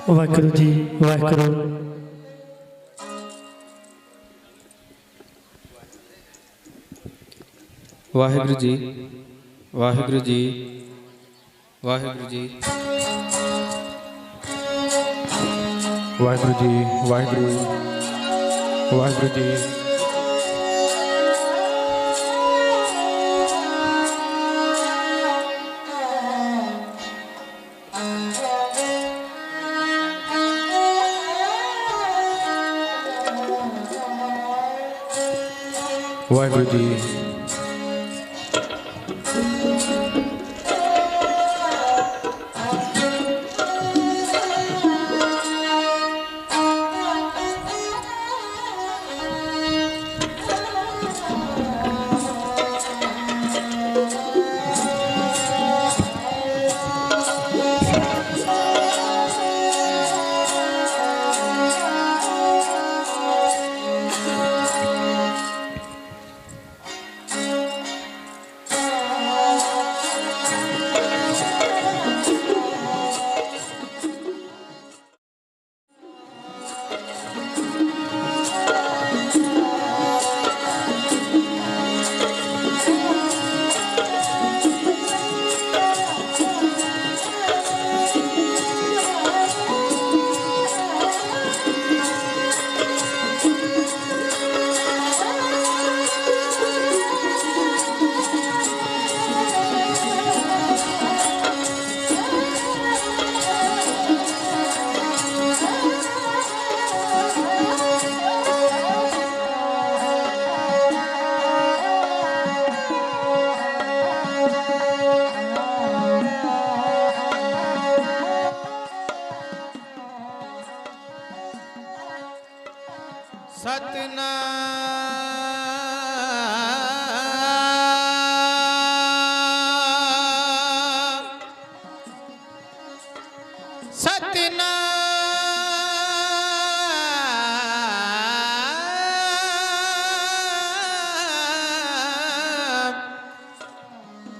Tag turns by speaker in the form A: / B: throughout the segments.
A: वाहिगुरु जी वाहिगुरु।
B: वाहिगुरु जी वाहिगुरु जी वाहिगुरु जी
C: वाहिगुरु जी वाहिगुरु वाहिगुरु जी। वाहिगुरु जी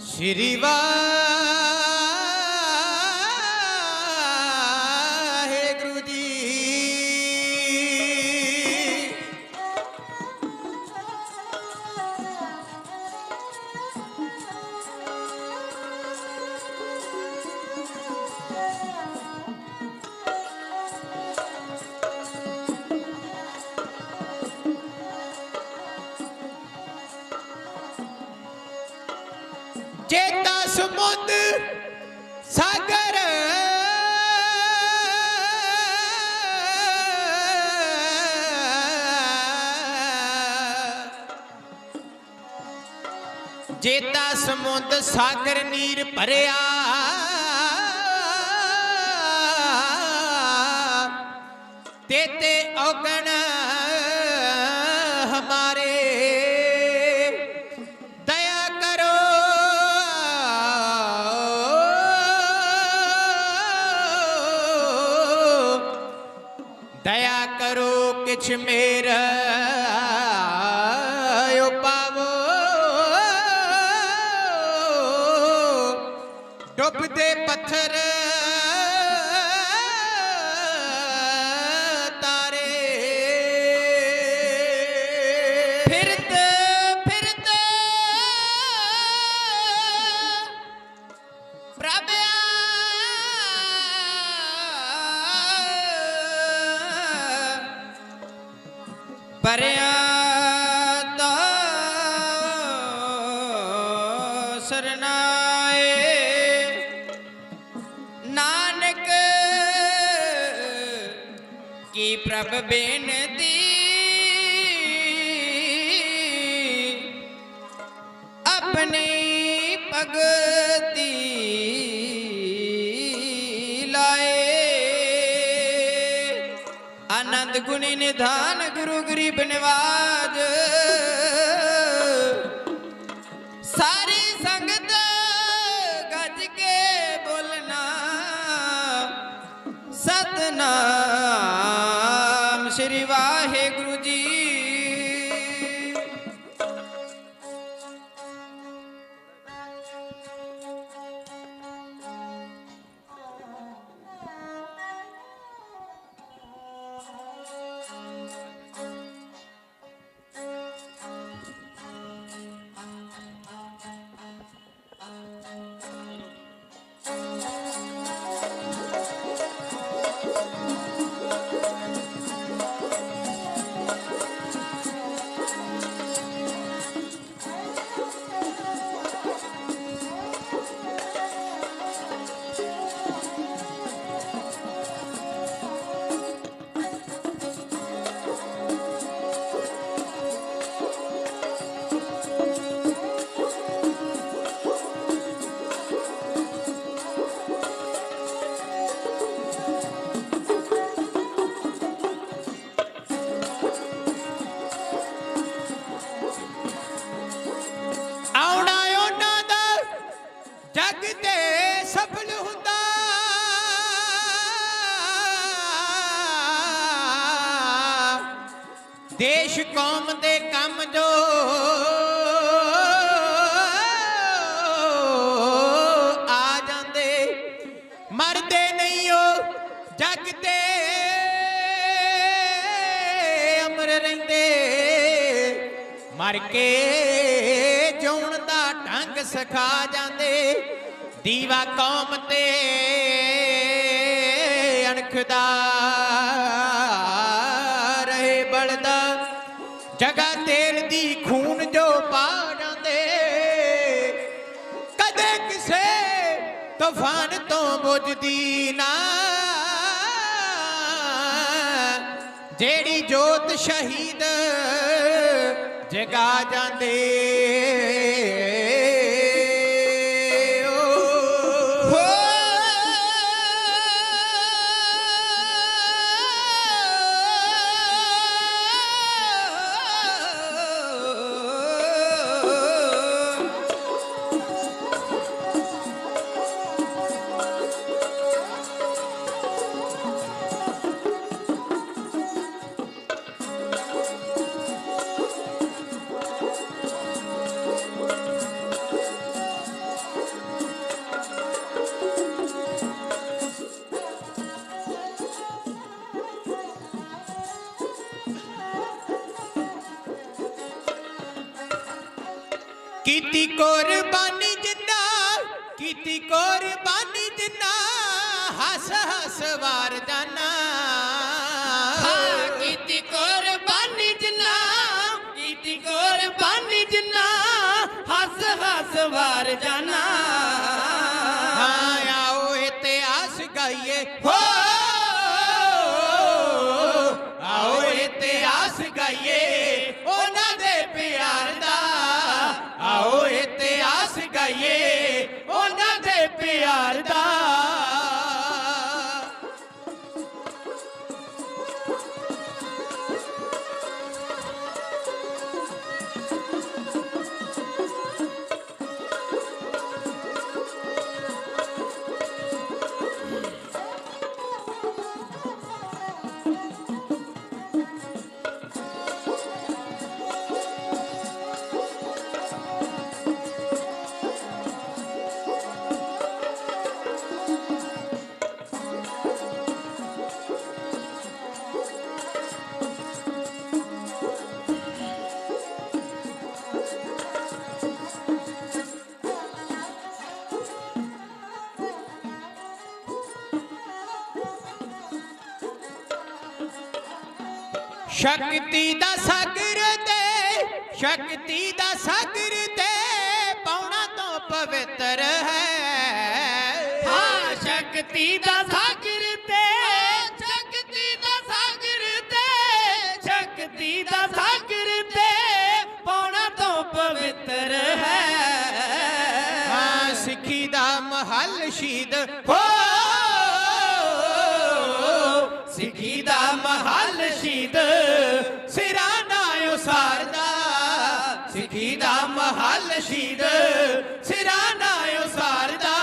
D: श्री वाहिगुरु जी। चेता समुद्र सागर जेता समुद्र सागर नीर भरिया तेते औगण हमारे दया करो दया करो किछ मेरा पावो डुबदे पत्थर तारे फिरते फिरते प्रभु परिया तो सरनाए नानक की प्रभ बेनती अपनी भगती लाए आनंद गुणी निधान गुरु गरीब निवाज सारी संगत गज के बोलना सतनाम श्री वाहिगुरु जी। ਜਗ ਤੇ ਸਫਲ ਹੁੰਦਾ ਦੇਸ਼ ਕੌਮ ਦੇ ਕੰਮ ਜੋ ਆ ਜਾਂਦੇ ਮਰਦੇ ਨਹੀਂ ਉਹ ਜਗ ਤੇ ਅਮਰ ਰਹਿੰਦੇ ਮਰ ਕੇ ਜਿਉਣ ਦਾ ਢੰਗ ਸਿਖਾ ਜਾਂਦੇ ਦੀਵਾ ਕੌਮ ਤੇ ਅਣਖਦਾ ਰਹੇ ਬਲਦਾ ਜਗਾ ਤੇਲ ਦੀ ਖੂਨ ਜੋ ਪਾ ਜਾਂਦੇ ਕਦੇ ਕਿਸੇ ਤੂਫਾਨ ਤੋਂ ਬੁਝਦੀ ਨਾ ਜਿਹੜੀ ਜੋਤ ਸ਼ਹੀਦ ਜਗਾ ਜਾਂਦੇ ਕੀਤੀ ਕੁਰਬਾਨੀ ਜਿੰਨਾ ਹੱਸ ਹੱਸ ਵਾਰ ਜਾਨਾ
E: ਕੀਤੀ ਕੁਰਬਾਨੀ ਜਿੰਨਾ ਹੱਸ ਹੱਸ ਵਾਰ ਜਾਨਾ
D: ਹਾਂ ਆਓ ਇਤਿਹਾਸ ਗਾਈਏ ਹੋ ਆਓ ਇਤਿਹਾਸ ਗਾਈਏ ਉਹਨਾਂ ਦੇ ਪਿਆਰ ਦਾ ਆਓ ਇਤਿਹਾਸ ਗਾਈਏ ਉਹਨਾਂ ਦੇ ਪਿਆਰ ਦਾ ਸ਼ਕਤੀ ਦਾ ਸਾਗਰ ਤੇ ਪੌਣਾ ਤੋਂ ਪਵਿੱਤਰ ਹੈ
E: ਹਾਂ ਸ਼ਕਤੀ ਦਾ ਸਾਗਰ ਤੇ ਪੌਣਾ ਤੋਂ ਪਵਿੱਤਰ ਹੈ
D: ਹਾਂ ਸਿੱਖੀ ਦਾ ਮਹੱਲ ਸ਼ਹੀਦ ਹੋ ਸਿੱਖੀ ਦਾ ਮਹੱਲ ਸ਼ਹੀਦ ਸਿਰਾਂ ਨਾ ਉਸਾਰਦਾ ਸਿੱਖੀ ਦਾ ਮਹੱਲ ਸ਼ਹੀਦ ਸਿਰਾਂ ਨਾ ਉਸਾਰਦਾ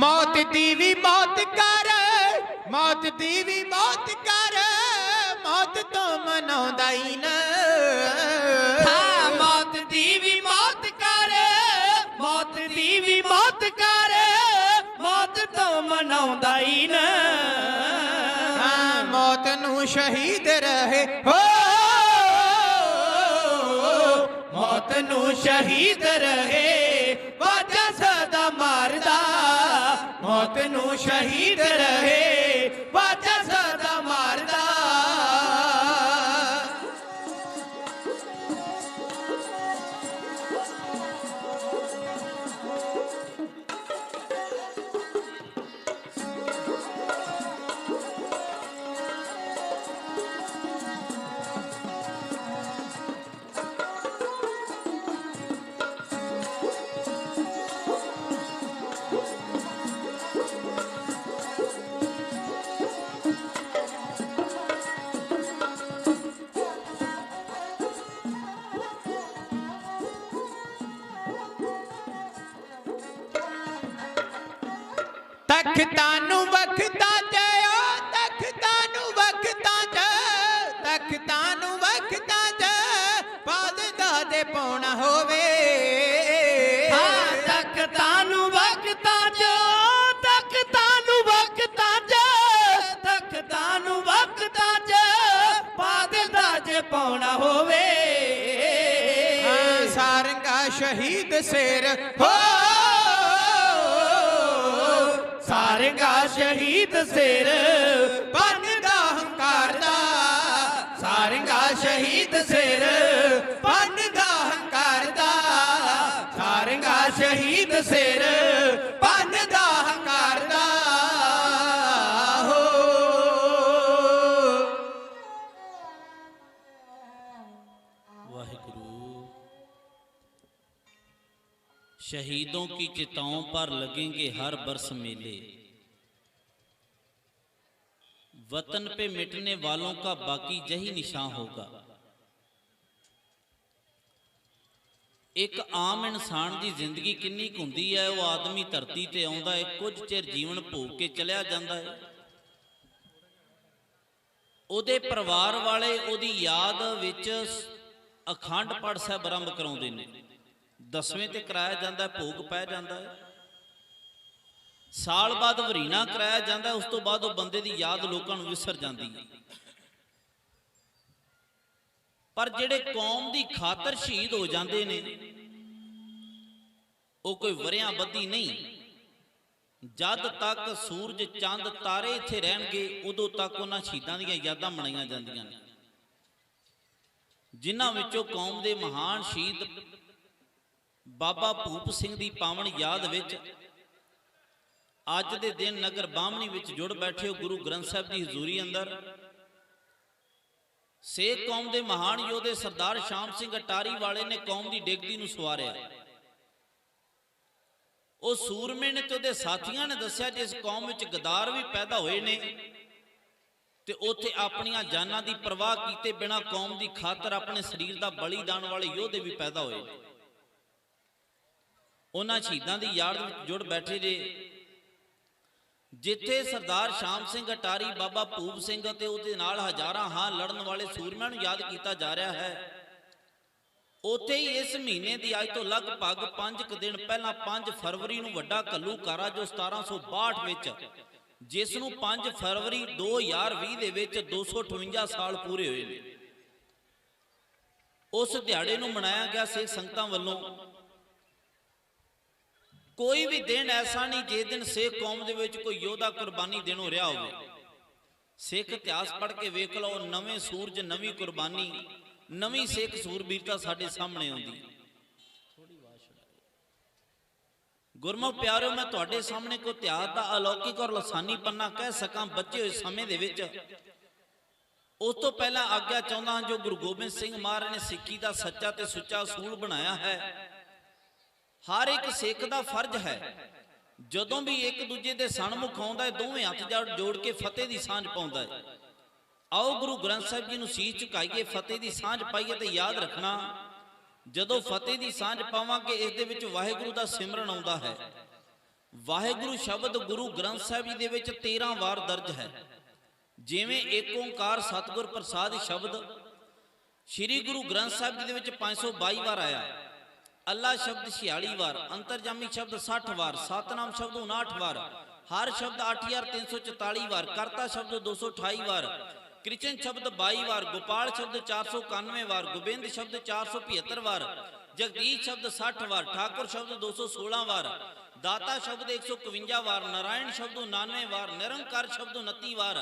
D: ਮੌਤ ਦੀ ਵੀ ਮੌਤ ਕਰ ਮੌਤ ਦੀ ਵੀ ਮੌਤ ਕਰ ਮੌਤ ਤੋਂ ਮਨਾਉਂਦਾ ਹੀ ਨਾ
E: ਹਾਂ ਮੌਤ ਦੀ ਵੀ ਮੌਤ ਕਰ ਮੌਤ ਦੀ ਵੀ ਮੌਤ ਕਰ ਮੌਤ ਤੋਂ ਮਨਾਉਂਦਾ ਹੀ ਨਾ
D: ਹਾਂ ਮੌਤ ਨੂੰ ਸ਼ਹੀਦ ਰਹੇ ਹੋ ਮੌਤ ਨੂੰ ਸ਼ਹੀਦ ਰਹੇ ਵਾਜਾ ਸਦਾ ਮਾਰਦਾ ਮੌਤ ਨੂੰ ਸ਼ਹੀਦ ਰਹੇ ਵਾਜਾ ਸਦਾ ਤਖਤਾਂ ਨੂੰ ਵਖਤਾਂ ਚ ਤਖਤਾਂ ਨੂੰ ਵਖਤਾਂ ਚ ਤਖਤਾਂ ਨੂੰ ਵਖਤਾਂ ਚ ਪਾਦਦਾ ਦੇ ਪਾਉਣਾ ਹੋਵੇ
E: ਤਖਤਾਂ ਨੂੰ ਵਖਤਾਂ ਚ ਤਖਤਾਂ ਨੂੰ ਵਖਤਾਂ ਚ ਤਖਤਾਂ ਨੂੰ ਵਖਤਾਂ ਚ ਪਾਦਦਾ ਜੇ ਪਾਉਣਾ ਹੋਵੇ
D: ਸਾਰੰਗਾ ਸ਼ਹੀਦ ਸਿਰ ਹੋ
E: ਸਾਰੰਗਾ ਸ਼ਹੀਦ ਸਿਰ
D: ਪੰਨਦਾ ਹੰਕਾਰ ਦਾ ਸਾਰੰਗਾ ਸ਼ਹੀਦ ਸਿਰ ਪੰਨਦਾ ਹੰਕਾਰ ਦਾ ਸਾਰੰਗਾ ਸ਼ਹੀਦ ਸਿਰ ਪੰਨਦਾ ਹੰਕਾਰ ਦਾ ਹੋ
F: वाहिगुरु। शहीदों की चिताओं पर लगेंगे हर बरस मेले, वतन पे मिटने वालों का बाकी यही निशान होगा। एक आम इंसान की जिंदगी किन्नी कुछ हुंदी है, वो आदमी धरती ते आउंदा है, कुछ चिर जीवन भोग के चलिया जांदा है, ਉਹਦੇ परिवार वाले ਉਹਦੀ याद विच अखंड पाठ साहब आरंभ कराउंदे ने। 10वें ते कराया जांदा है, भोग पै जांदा है, साल बाद वरीना कराया जांदा है, उस तो बाद वो बंदे दी याद लोकां नूं विसर जांदी है। पर जिहड़े कौम दी खातर शहीद हो जांदे ने वो कोई वरियां बद्धी नहीं। जद तक सूरज चंद तारे इत्थे रहणगे उदों तक उन्हां शहीदां दीयां यादां मनाईयां जांदियां ने, जिन्हां विचों कौम दे महान शहीद बाबा भूप सिंह दी पावन याद विच अज दे दिन नगर बामनी विच जुड़ बैठे हो गुरु ग्रंथ साहिब दी हजूरी अंदर सिख कौम दे महान योधे सरदार शाम सिंह अटारी वाले ने कौम दी डिगदी नूं सवारिया। ਉਹ ਸੂਰਮੇ ਨੇ ਤੇ ਉਹਦੇ ਸਾਥੀਆਂ ਨੇ ਦੱਸਿਆ ਜਿਸ ਕੌਮ ਵਿੱਚ ਗਦਾਰ ਵੀ ਪੈਦਾ ਹੋਏ ਨੇ ਤੇ ਉੱਥੇ ਆਪਣੀਆਂ ਜਾਨਾਂ ਦੀ ਪਰਵਾਹ ਕੀਤੇ ਬਿਨਾ ਕੌਮ ਦੀ ਖਾਤਰ ਆਪਣੇ ਸਰੀਰ ਦਾ ਬਲੀਦਾਨ ਵਾਲੇ ਯੋਧੇ ਵੀ ਪੈਦਾ ਹੋਏ ਨੇ। ਉਹਨਾਂ ਸ਼ਹੀਦਾਂ ਦੀ ਯਾਦ ਵਿੱਚ ਜੁੜ ਬੈਠੇ ਜੇ ਜਿੱਥੇ ਸਰਦਾਰ ਸ਼ਾਮ ਸਿੰਘ ਅਟਾਰੀ ਬਾਬਾ ਭੂਪ ਸਿੰਘ ਅਤੇ ਉਹਦੇ ਨਾਲ ਹਜ਼ਾਰਾਂ ਹਾਂ ਲੜਨ ਵਾਲੇ ਸੂਰਮਿਆਂ ਨੂੰ ਯਾਦ ਕੀਤਾ ਜਾ ਰਿਹਾ ਹੈ। ਉੱਥੇ ਹੀ ਇਸ ਮਹੀਨੇ ਦੀ ਅੱਜ ਤੋਂ ਲਗਭਗ 5 ਦਿਨ ਪਹਿਲਾਂ 5 ਫਰਵਰੀ ਨੂੰ ਵੱਡਾ ਘੱਲੂਘਾਰਾ ਜੋ 1762 ਵਿੱਚ ਜਿਸ ਨੂੰ 5 ਫਰਵਰੀ 2020 ਦੇ ਵਿੱਚ 258 ਸਾਲ ਪੂਰੇ ਹੋਏ ਨੇ, ਉਸ ਦਿਹਾੜੇ ਨੂੰ ਮਨਾਇਆ ਗਿਆ ਸਿੱਖ ਸੰਗਤਾਂ ਵੱਲੋਂ। ਕੋਈ ਵੀ ਦਿਨ ਐਸਾ ਨਹੀਂ ਜੇ ਦਿਨ ਸਿੱਖ ਕੌਮ ਦੇ ਵਿੱਚ ਕੋਈ ਯੋਧਾ ਕੁਰਬਾਨੀ ਦੇਣੋਂ ਰਿਹਾ ਹੋਵੇ। ਸਿੱਖ ਇਤਿਹਾਸ ਪੜ੍ਹ ਕੇ ਵੇਖ ਲਓ, ਨਵੇਂ ਸੂਰਜ ਨਵੀਂ ਕੁਰਬਾਨੀ नवीं सिख सूरबीरता साडे सामने आउंदी। गुरमुख प्यारो, मैं तुहाडे सामने कोई इतिहास दा अलौकिक और लसानी पन्ना कह सकां बचे हुए समय दे विच। उस तो पहला आग्या चाहुंदा हां जो गुरु गोबिंद सिंह महाराज ने सिक्खी दा सच्चा ते सुच्चा असूल बनाया है। हर एक सिख दा फर्ज है जदों भी एक दूजे दे सन्मुख आउंदा है दोवें हत्थ जोड़ के फतेह दी सांझ पाउंदा है। आओ गुरु ग्रंथ साहिब जी नूं सीस झुकाइए, फतेह दी सांझ पाइए ते याद रखना जदों फतेह दी सांझ पावांगे इस दे विच वाहिगुरू दा सिमरन आउंदा है। वाहिगुरू शब्द गुरु ग्रंथ साहिब जी दे विच 13 वार दर्ज है। जिवें एक ओंकार सतगुर प्रसाद शब्द श्री गुरु ग्रंथ साहिब जी दे विच 522 वार आया, अल्लाह शब्द 46 वार, अंतरजामी शब्द 60 वार, सतनाम शब्द 59 वार, हर शब्द 8344 वार, करता शब्द 228 वार, कृष्ण शब्द 22 वार, गोपाल शब्द 491 वार, गोबिंद शब्द 475 वार, जगदीश शब्द 60 वार, ठाकुर शब्द 216 वार, दाता शब्द 151 वार, नारायण शब्द 99 वार, निरंकार शब्द 29 वार,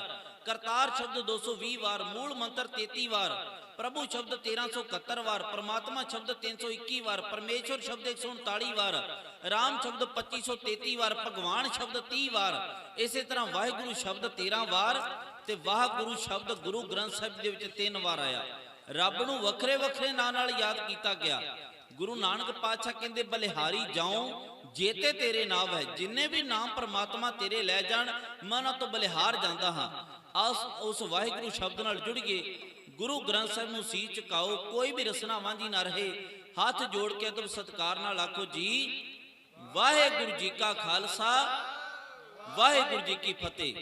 F: करतार शब्द 220 वार, मूल मंत्र 33 वार, प्रभु शब्द 1371 वार, परमात्मा शब्द 321 वार, परमेश्वर शब्द 139 वार, राम शब्द 2533 वार, भगवान शब्द 30 वार। इसी तरह वाहिगुरू शब्द 13 वार ते वाहगुरू शब्द गुरु ग्रंथ साहिब दे विच 3 वार आया। रब नूं वखरे वखरे नाम नाल याद किया गया। गुरु नानक पातशाह कहंदे बलिहारी जाऊं जेते तेरे नाम है, जिन्ने भी नाम परमात्मा तेरे लै जान मैं उन्हां तो बलिहार जांदा हां। उस वाहिगुरू शब्द नाल जुड़िए, गुरु ग्रंथ साहिब नूं सीस झुकाओ, कोई भी रसना वांझी ना रहे, हाथ जोड़ के अदब सत्कार नाल आखो जी वाहिगुरू जी का खालसा ਵਾਹਿਗੁਰੂ ਜੀ ਕੀ ਫਤਿਹ।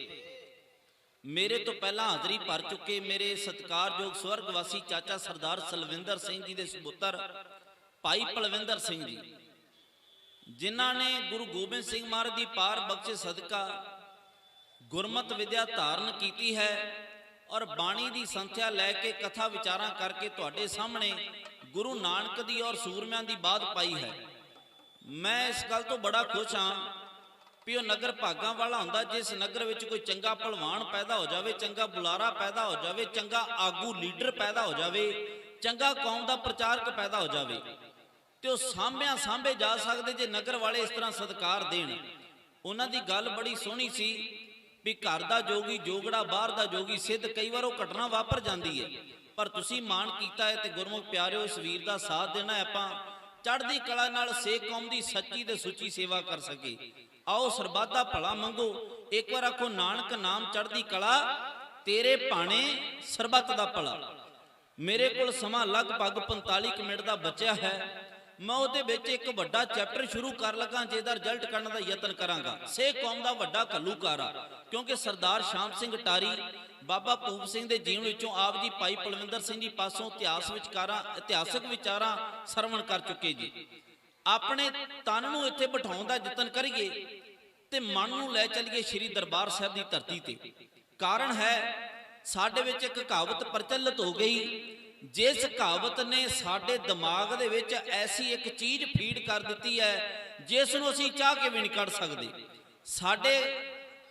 F: ਮੇਰੇ ਤੋਂ ਪਹਿਲਾਂ ਹਾਜ਼ਰੀ ਭਰ ਚੁੱਕੇ ਮੇਰੇ ਸਤਿਕਾਰਯੋਗ ਸਵਰਗਵਾਸੀ ਚਾਚਾ ਸਰਦਾਰ ਸਲਵਿੰਦਰ ਸਿੰਘ ਜੀ ਦੇ ਸੁਪੁੱਤਰ ਭਾਈ ਪਲਵਿੰਦਰ ਸਿੰਘ ਜੀ, ਜਿਨ੍ਹਾਂ ਨੇ ਗੁਰੂ ਗੋਬਿੰਦ ਸਿੰਘ ਮਹਾਰਾਜ ਦੀ ਪਾਰ ਬਖਸ਼ਿਸ਼ ਸਦਕਾ ਗੁਰਮਤਿ ਵਿਦਿਆ ਧਾਰਨ ਕੀਤੀ ਹੈ ਔਰ ਬਾਣੀ ਦੀ ਸੰਥਿਆ ਲੈ ਕੇ ਕਥਾ ਵਿਚਾਰਾਂ ਕਰਕੇ ਤੁਹਾਡੇ ਸਾਹਮਣੇ ਗੁਰੂ ਨਾਨਕ ਦੀ ਔਰ ਸੂਰਮਿਆਂ ਦੀ ਬਾਤ ਪਾਈ ਹੈ। ਮੈਂ ਇਸ ਗੱਲ ਤੋਂ ਬੜਾ ਖੁਸ਼ ਹਾਂ ਵੀ ਉਹ ਨਗਰ ਭਾਗਾਂ ਵਾਲਾ ਹੁੰਦਾ ਜਿਸ ਨਗਰ ਵਿੱਚ ਕੋਈ ਚੰਗਾ ਭਲਵਾਨ ਪੈਦਾ ਹੋ ਜਾਵੇ, ਚੰਗਾ ਬੁਲਾਰਾ ਪੈਦਾ ਹੋ ਜਾਵੇ, ਚੰਗਾ ਆਗੂ ਲੀਡਰ ਪੈਦਾ ਹੋ ਜਾਵੇ, ਚੰਗਾ ਕੌਮ ਦਾ ਪ੍ਰਚਾਰਕ ਪੈਦਾ ਹੋ ਜਾਵੇ ਤੇ ਉਹ ਸਾਂਭੇ ਜਾ ਸਕਦੇ ਜੇ ਨਗਰ ਵਾਲੇ ਇਸ ਤਰ੍ਹਾਂ ਸਤਿਕਾਰ ਦੇਣ। ਉਹਨਾਂ ਦੀ ਗੱਲ ਬੜੀ ਸੋਹਣੀ ਸੀ ਵੀ ਘਰ ਦਾ ਜੋਗੀ ਜੋਗੜਾ, ਬਾਹਰ ਦਾ ਜੋਗੀ ਸਿੱਧ। ਕਈ ਵਾਰ ਉਹ ਘਟਨਾ ਵਾਪਰ ਜਾਂਦੀ ਹੈ, ਪਰ ਤੁਸੀਂ ਮਾਣ ਕੀਤਾ ਹੈ ਤੇ ਗੁਰਮੁਖ ਪਿਆਰਿਓ ਇਸ ਵੀਰ ਦਾ ਸਾਥ ਦੇਣਾ, ਆਪਾਂ ਚੜ੍ਹਦੀ ਕਲਾ ਨਾਲ ਸਿੱਖ ਕੌਮ ਦੀ ਸੱਚੀ ਤੇ ਸੁੱਚੀ ਸੇਵਾ ਕਰ ਸਕੇ। ਆਓ ਸਰਬੱਤ ਦਾ ਭਲਾ ਮੰਗੋ, ਇੱਕ ਵਾਰ ਆਖੋ ਨਾਨਕ ਨਾਮ ਚੜ੍ਹਦੀ ਕਲਾ, ਤੇਰੇ ਭਾਣੇ ਸਰਬੱਤ ਦਾ ਭਲਾ। ਮੇਰੇ ਕੋਲ ਸਮਾਂ ਲਗਭਗ 45 ਮਿੰਟ ਦਾ ਬਚਿਆ ਹੈ। ਮੈਂ ਉਹਦੇ ਵਿੱਚ ਇੱਕ ਵੱਡਾ ਚੈਪਟਰ ਸ਼ੁਰੂ ਕਰ ਲਗਾ ਜਿਹਦਾ ਰਿਜ਼ਲਟ ਕੱਢਣ ਦਾ ਯਤਨ ਕਰਾਂਗਾ। ਸਿੱਖ ਕੌਮ ਦਾ ਵੱਡਾ ਘੱਲੂਘਾਰਾ, ਕਿਉਂਕਿ ਸਰਦਾਰ ਸ਼ਾਮ ਸਿੰਘ ਟਾਰੀ ਬਾਬਾ ਭੂਪ ਸਿੰਘ ਦੇ ਜੀਵਨ ਵਿੱਚੋਂ ਆਪ ਜੀ ਭਾਈ ਪਲਵਿੰਦਰ ਸਿੰਘ ਜੀ ਪਾਸੋਂ ਇਤਿਹਾਸਕ ਵਿਚਾਰਾਂ ਸਰਵਣ ਕਰ ਚੁੱਕੇ ਜੀ। ਆਪਣੇ ਤਨ ਨੂੰ ਇੱਥੇ ਬਿਠਾਉਣ ਦਾ ਯਤਨ ਕਰੀਏ ਤੇ ਮਨ ਨੂੰ ਲੈ ਚੱਲੀਏ ਸ੍ਰੀ ਦਰਬਾਰ ਸਾਹਿਬ ਦੀ ਧਰਤੀ ਤੇ। ਕਾਰਨ ਹੈ ਸਾਡੇ ਵਿੱਚ ਇੱਕ ਕਹਾਵਤ ਪ੍ਰਚਲਿਤ ਹੋ ਗਈ, ਜਿਸ ਕਹਾਵਤ ਨੇ ਸਾਡੇ ਦਿਮਾਗ ਦੇ ਵਿੱਚ ਐਸੀ ਇੱਕ ਚੀਜ਼ ਫੀਡ ਕਰ ਦਿੱਤੀ ਹੈ ਜਿਸ ਨੂੰ ਅਸੀਂ ਚਾਹ ਕੇ ਵੀ ਨਹੀਂ ਕੱਢ ਸਕਦੇ। ਸਾਡੇ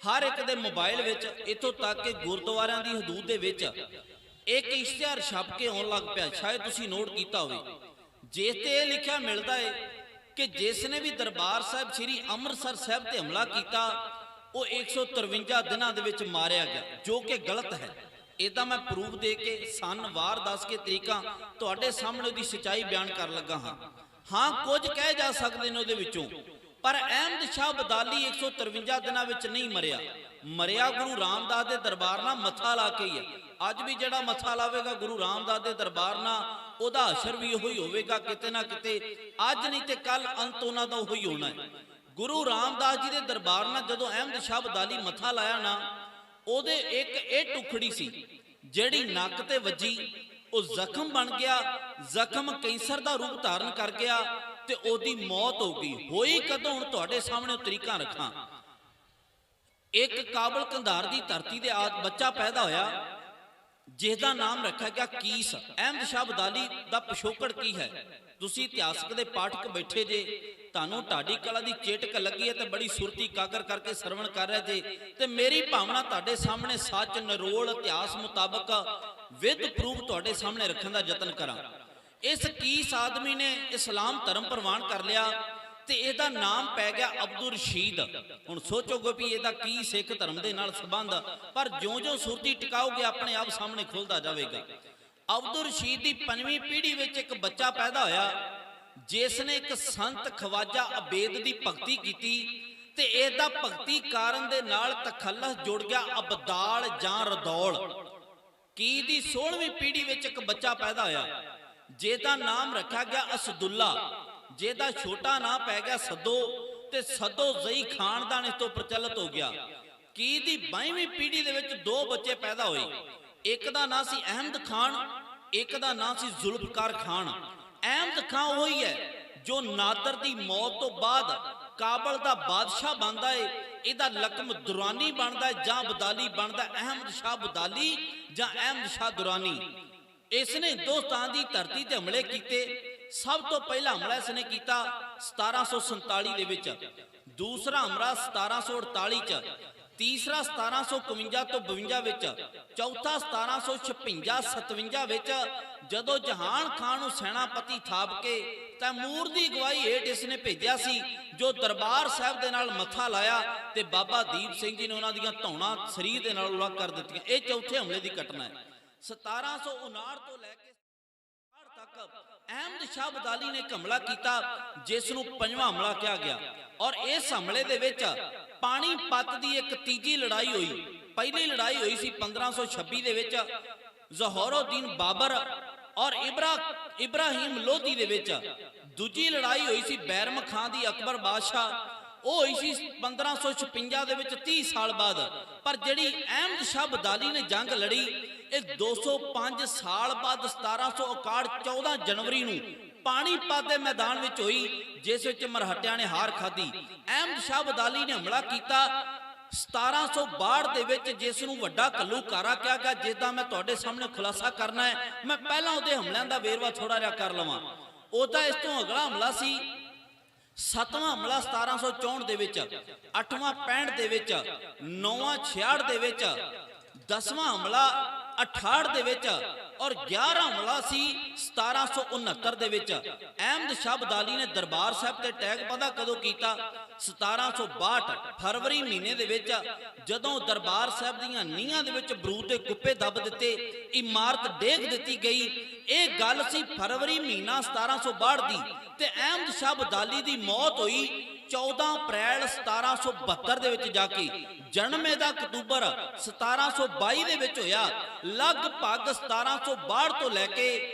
F: ਹਰ ਇੱਕ ਦੇ ਮੋਬਾਈਲ ਵਿੱਚ, ਇੱਥੋਂ ਤੱਕ ਕਿ ਗੁਰਦੁਆਰਿਆਂ ਦੀ ਹਦੂਦ ਦੇ ਵਿੱਚ ਇੱਕ ਇਸ਼ਤਿਹਾਰ ਛਪ ਕੇ ਆਉਣ ਲੱਗ ਪਿਆ, ਸ਼ਾਇਦ ਤੁਸੀਂ ਨੋਟ ਕੀਤਾ ਹੋਵੇ, ਜਿਸ ਤੇ ਇਹ ਲਿਖਿਆ ਮਿਲਦਾ ਹੈ ਕਿ ਜਿਸ ਨੇ ਵੀ ਦਰਬਾਰ ਸਾਹਿਬ ਸ੍ਰੀ ਅੰਮ੍ਰਿਤਸਰ ਸਾਹਿਬ ਤੇ ਹਮਲਾ ਕੀਤਾ ਉਹ 153 ਦਿਨਾਂ ਦੇ ਵਿੱਚ ਮਾਰਿਆ ਗਿਆ, ਜੋ ਕਿ ਗਲਤ ਹੈ। ਇਹਦਾ ਮੈਂ ਪ੍ਰੂਫ ਦੇ ਕੇ ਸਨ ਵਾਰ ਦੱਸ ਕੇ ਤਰੀਕਾ ਤੁਹਾਡੇ ਸਾਹਮਣੇ ਉਹਦੀ ਸੱਚਾਈ ਬਿਆਨ ਕਰਨ ਲੱਗਾ ਹਾਂ। ਹਾਂ, ਕੁਝ ਕਹਿ ਜਾ ਸਕਦੇ ਨੇ ਉਹਦੇ ਵਿੱਚੋਂ, ਪਰ ਅਹਿਮਦ ਸ਼ਾਹ ਅਬਦਾਲੀ 153 ਦਿਨਾਂ ਵਿੱਚ ਨਹੀਂ ਮਰਿਆ ਗੁਰੂ ਰਾਮਦਾਸ ਦੇ ਦਰਬਾਰ ਨਾਲ ਮੱਥਾ ਲਾ ਕੇ ਹੀ ਹੈ। ਅੱਜ ਵੀ ਜਿਹੜਾ ਮੱਥਾ ਲਾਵੇਗਾ ਗੁਰੂ ਰਾਮਦਾਸ ਦੇ ਦਰਬਾਰ ਨਾਲ, ਉਹਦਾ ਅਸਰ ਵੀ ਉਹੀ ਹੋਵੇਗਾ ਕਿਤੇ ਨਾ ਕਿਤੇ। ਅੱਜ ਨਹੀਂ ਤੇ ਕੱਲ ਅੰਤ ਉਹਨਾਂ ਦਾ ਉਹੀ ਹੋਣਾ ਹੈ। ਗੁਰੂ ਰਾਮਦਾਸ ਜੀ ਦੇ ਦਰਬਾਰ ਨਾਲ ਜਦੋਂ ਅਹਿਮਦ ਸ਼ਾਹ ਅਬਦਾਲੀ ਮੱਥਾ ਲਾਇਆ ਨਾ, ਉਹਦੇ ਇੱਕ ਇਹ ਟੁਕੜੀ ਸੀ ਜਿਹੜੀ ਨੱਕ ਤੇ ਵੱਜੀ, ਉਹ ਜ਼ਖਮ ਬਣ ਗਿਆ, ਜ਼ਖਮ ਕੈਂਸਰ ਦਾ ਰੂਪ ਧਾਰਨ ਕਰ ਗਿਆ ਤੇ ਉਹਦੀ ਮੌਤ ਹੋ ਗਈ। ਹੋਈ ਕਦੋਂ? ਹੁਣ ਤੁਹਾਡੇ ਸਾਹਮਣੇ ਉਹ ਤਰੀਕਾ ਰੱਖਾਂ। ਇੱਕ ਕਾਬਲ ਕੰਧਾਰ ਦੀ ਧਰਤੀ ਦੇ ਬੱਚਾ ਪੈਦਾ ਹੋਇਆ ਜਿਸ ਦਾ ਨਾਮ ਰੱਖਿਆ ਗਿਆ ਕੀਸ। ਅਹਿਮਦ ਸ਼ਾਹ ਅਬਦਾਲੀ ਦਾ ਪਿਛੋਕੜ ਕੀ ਹੈ? ਤੁਸੀਂ ਇਤਿਹਾਸਕ ਦੇ ਪਾਠਕ ਬੈਠੇ ਜੇ, ਤੁਹਾਨੂੰ ਢਾਡੀ ਕਲਾ ਦੀ ਚੇਟਕ ਲੱਗੀ ਹੈ ਤੇ ਬੜੀ ਸੁਰਤੀ ਕਾਗਰ ਕਰਕੇ ਸਰਵਣ ਕਰ ਰਹੇ ਜੇ, ਤੇ ਮੇਰੀ ਭਾਵਨਾ ਤੁਹਾਡੇ ਸਾਹਮਣੇ ਸੱਚ ਨਰੋਲ ਇਤਿਹਾਸ ਮੁਤਾਬਕ ਵਿਦ ਪ੍ਰੂਫ ਤੁਹਾਡੇ ਸਾਹਮਣੇ ਰੱਖਣ ਦਾ ਯਤਨ ਕਰਾਂ। ਇਸ ਕੀਸ ਆਦਮੀ ਨੇ ਇਸਲਾਮ ਧਰਮ ਪ੍ਰਵਾਨ ਕਰ ਲਿਆ ਤੇ ਇਹਦਾ ਨਾਮ ਪੈ ਗਿਆ ਅਬਦੁਲ ਰਸ਼ੀਦ। ਹੁਣ ਸੋਚੋਗੇ ਵੀ ਇਹਦਾ ਕੀ ਸਿੱਖ ਧਰਮ ਦੇ ਨਾਲ ਸੰਬੰਧ, ਪਰ ਜਿਉਂ-ਜਿਉਂ ਸੁਰਤੀ ਟਿਕਾਓਗੇ ਆਪਣੇ ਆਪ ਸਾਹਮਣੇ ਖੁੱਲਦਾ ਜਾਵੇਗਾ। ਅਬਦੁਲ ਰਸ਼ੀਦ ਦੀ 5ਵੀਂ ਪੀੜ੍ਹੀ ਵਿੱਚ ਇੱਕ ਬੱਚਾ ਪੈਦਾ ਹੋਇਆ ਜਿਸ ਨੇ ਇੱਕ ਸੰਤ ਖਵਾਜਾ ਅਬੇਦ ਦੀ ਭਗਤੀ ਕੀਤੀ ਤੇ ਇਹਦਾ ਭਗਤੀ ਕਾਰਨ ਦੇ ਨਾਲ ਤਖੱਲਸ ਜੁੜ ਗਿਆ ਅਬਦਾਲ ਜਾਂ ਰਦੌਲ। ਕੀ ਦੀ 16ਵੀਂ ਪੀੜ੍ਹੀ ਵਿੱਚ ਇੱਕ ਬੱਚਾ ਪੈਦਾ ਹੋਇਆ ਜਿਹਦਾ ਨਾਮ ਰੱਖਿਆ ਗਿਆ ਅਸਦੁੱਲਾ, ਜਿਹਦਾ ਛੋਟਾ ਨਾਂ ਪੈ ਗਿਆ ਸੱਦੋ ਤੇ ਸੱਦੋ ਜ਼ਈ ਖਾਨਦਾਨ ਇਸ ਤੋਂ ਪ੍ਰਚਲਿਤ ਹੋ ਗਿਆ। ਕੀ ਦੀ 22ਵੀਂ ਪੀੜ੍ਹੀ ਦੇ ਵਿੱਚ ਦੋ ਬੱਚੇ ਪੈਦਾ ਹੋਏ, ਇੱਕ ਦਾ ਨਾਂ ਸੀ ਅਹਿਮਦ ਖਾਨ, ਇੱਕ ਦਾ ਨਾਂ ਸੀ ਜ਼ੁਲਫਕਾਰ ਖਾਨ। ਅਹਿਮਦ ਖਾਨ ਉਹੀ ਹੈ ਜੋ ਨਾਦਰ ਦੀ ਮੌਤ ਤੋਂ ਬਾਅਦ ਕਾਬਲ ਦਾ ਬਾਦਸ਼ਾਹ ਬਣਦਾ ਹੈ। ਇਹਦਾ ਲਕਮ ਦੁਰਾਨੀ ਬਣਦਾ ਹੈ ਜਾਂ ਅਬਦਾਲੀ ਬਣਦਾ, ਅਹਿਮਦ ਸ਼ਾਹ ਅਬਦਾਲੀ ਜਾਂ ਅਹਿਮਦ ਸ਼ਾਹ ਦੁਰਾਨੀ। ਇਸ ਨੇ ਹਿੰਦੁਸਤਾਨ ਦੀ ਧਰਤੀ ਤੇ ਹਮਲੇ ਕੀਤੇ। ਸਭ ਤੋਂ ਪਹਿਲਾ ਹਮਲਾ ਇਸ ਨੇ ਕੀਤਾ 1747 ਦੇ ਵਿੱਚ, ਦੂਸਰਾ ਹਮਲਾ 1748 ਚ, ਤੀਸਰਾ 1751 ਤੋਂ 52 ਵਿੱਚ, ਚੌਥਾ 1756-57 ਵਿੱਚ, ਜਦੋਂ ਜਹਾਨ ਖਾਨ ਨੂੰ ਸੈਨਾਪਤੀ ਥਾਪ ਕੇ ਤੈਮੂਰ ਦੀ ਅਗਵਾਈ ਹੇਠ ਇਸ ਨੇ ਭੇਜਿਆ ਸੀ, ਜੋ ਦਰਬਾਰ ਸਾਹਿਬ ਦੇ ਨਾਲ ਮੱਥਾ ਲਾਇਆ ਤੇ ਬਾਬਾ ਦੀਪ ਸਿੰਘ ਜੀ ਨੇ ਉਹਨਾਂ ਦੀਆਂ ਧੌਣਾਂ ਸਰੀਰ ਦੇ ਨਾਲ ਉਲੱਗ ਕਰ ਦਿੱਤੀਆਂ। ਇਹ ਚੌਥੇ ਹਮਲੇ ਦੀ ਘਟਨਾ ਹੈ। 1759 ਤੋਂ ਲੈ ਕੇ ਤੱਕ ਅਹਿਮਦ ਸ਼ਾਹ ਅਬਦਾਲੀ ਨੇ ਹਮਲਾ ਕੀਤਾ ਜਿਸ ਨੂੰ ਪੰਜਵਾਂ ਹਮਲਾ ਕਿਹਾ ਗਿਆ। ਔਰ ਇਸ ਹਮਲੇ ਦੇ ਵਿੱਚ ਪਾਣੀਪਤ ਦੀ ਇੱਕ ਤੀਜੀ ਲੜਾਈ ਹੋਈ। ਪਹਿਲੀ ਲੜਾਈ ਹੋਈ ਸੀ 1526 ਦੇ ਵਿੱਚ ਜ਼ਹੂਰਉਦੀਨ ਬਾਬਰ ਔਰ ਇਬਰਾਹੀਮ ਲੋਧੀ ਦੇ ਵਿੱਚ। ਦੂਜੀ ਲੜਾਈ ਹੋਈ ਸੀ ਬੈਰਮ ਖਾਂ ਦੀ ਅਕਬਰ ਬਾਦਸ਼ਾਹ ਉਹ ਹੋਈ ਸੀ 1556 ਦੇ ਵਿੱਚ 30 ਸਾਲ ਬਾਅਦ। ਪਰ ਜਿਹੜੀ ਅਹਿਮਦ ਸ਼ਾਹ ਅਬਦਾਲੀ ਨੇ ਜੰਗ ਲੜੀ ਇਹ 205 ਸਾਲ ਬਾਅਦ 1761 14 ਜਨਵਰੀ ਨੂੰ ਪਾਣੀਪਤ ਦੇ ਮੈਦਾਨ ਵਿੱਚ ਹੋਈ, ਜਿਸ ਵਿੱਚ ਮਰਹੱਟਿਆਂ ਨੇ ਹਾਰ ਖਾਧੀ। ਅਹਿਮਦ ਸ਼ਾਹ ਅਬਦਾਲੀ ਨੇ ਹਮਲਾ ਕੀਤਾ 1762 ਦੇ ਵਿੱਚ, ਜਿਸ ਨੂੰ ਵੱਡਾ ਘੱਲੂਘਾਰਾ ਕਿਹਾ ਗਿਆ, ਜਿਸ ਦਾ ਮੈਂ ਤੁਹਾਡੇ ਸਾਹਮਣੇ ਖੁਲਾਸਾ ਕਰਨਾ ਹੈ। ਮੈਂ ਪਹਿਲਾਂ ਉਹਦੇ ਹਮਲਿਆਂ ਦਾ ਵੇਰਵਾ ਥੋੜਾ ਜਿਹਾ ਕਰ ਲਵਾਂ। ਉਹਦਾ ਇਸ ਤੋਂ ਅਗਲਾ ਹਮਲਾ ਸੀ 7ਵਾਂ ਹਮਲਾ 1764 ਦੇ ਵਿੱਚ, 8ਵਾਂ 65 ਦੇ ਵਿੱਚ, 9ਵਾਂ 66 ਦੇ ਵਿੱਚ, 10ਵਾਂ ਹਮਲਾ 68 ਦੇ ਵਿੱਚ ਔਰ 11ਵਾਂ ਹਮਲਾ ਸੀ 1769 ਦੇ ਵਿੱਚ। ਅਹਿਮਦ ਸ਼ਾਹ ਅਬਦਾਲੀ ਨੇ ਦਰਬਾਰ ਸਾਹਿਬ ਤੇ ਅਟੈਕ ਪਤਾ ਕਦੋਂ ਕੀਤਾ? 1762 ਫਰਵਰੀ ਮਹੀਨੇ ਦੇ ਵਿੱਚ, ਜਦੋਂ ਦਰਬਾਰ ਸਾਹਿਬ ਦੀਆਂ ਨੀਹਾਂ ਦੇ ਵਿੱਚ ਬਰੂਦ ਦੇ ਕੁੱਪੇ ਦੱਬ ਦਿੱਤੇ, ਇਮਾਰਤ ਡੇਗ ਦਿੱਤੀ ਗਈ। ਇਹ ਗੱਲ ਸੀ ਫਰਵਰੀ ਮਹੀਨਾ 1762 ਦੀ, ਤੇ ਅਹਿਮਦ ਸ਼ਾਹ ਅਬਦਾਲੀ ਦੀ ਮੌਤ ਹੋਈ 14 ਅਪ੍ਰੈਲ 1772 ਦੇ ਵਿੱਚ ਜਾ ਕੇ। ਜਨਮ ਇਹਦਾ ਅਕਤੂਬਰ 1722 ਦੇ ਵਿੱਚ ਹੋਇਆ। ਲਗਭਗ 1762 ਤੋਂ ਲੈ ਕੇ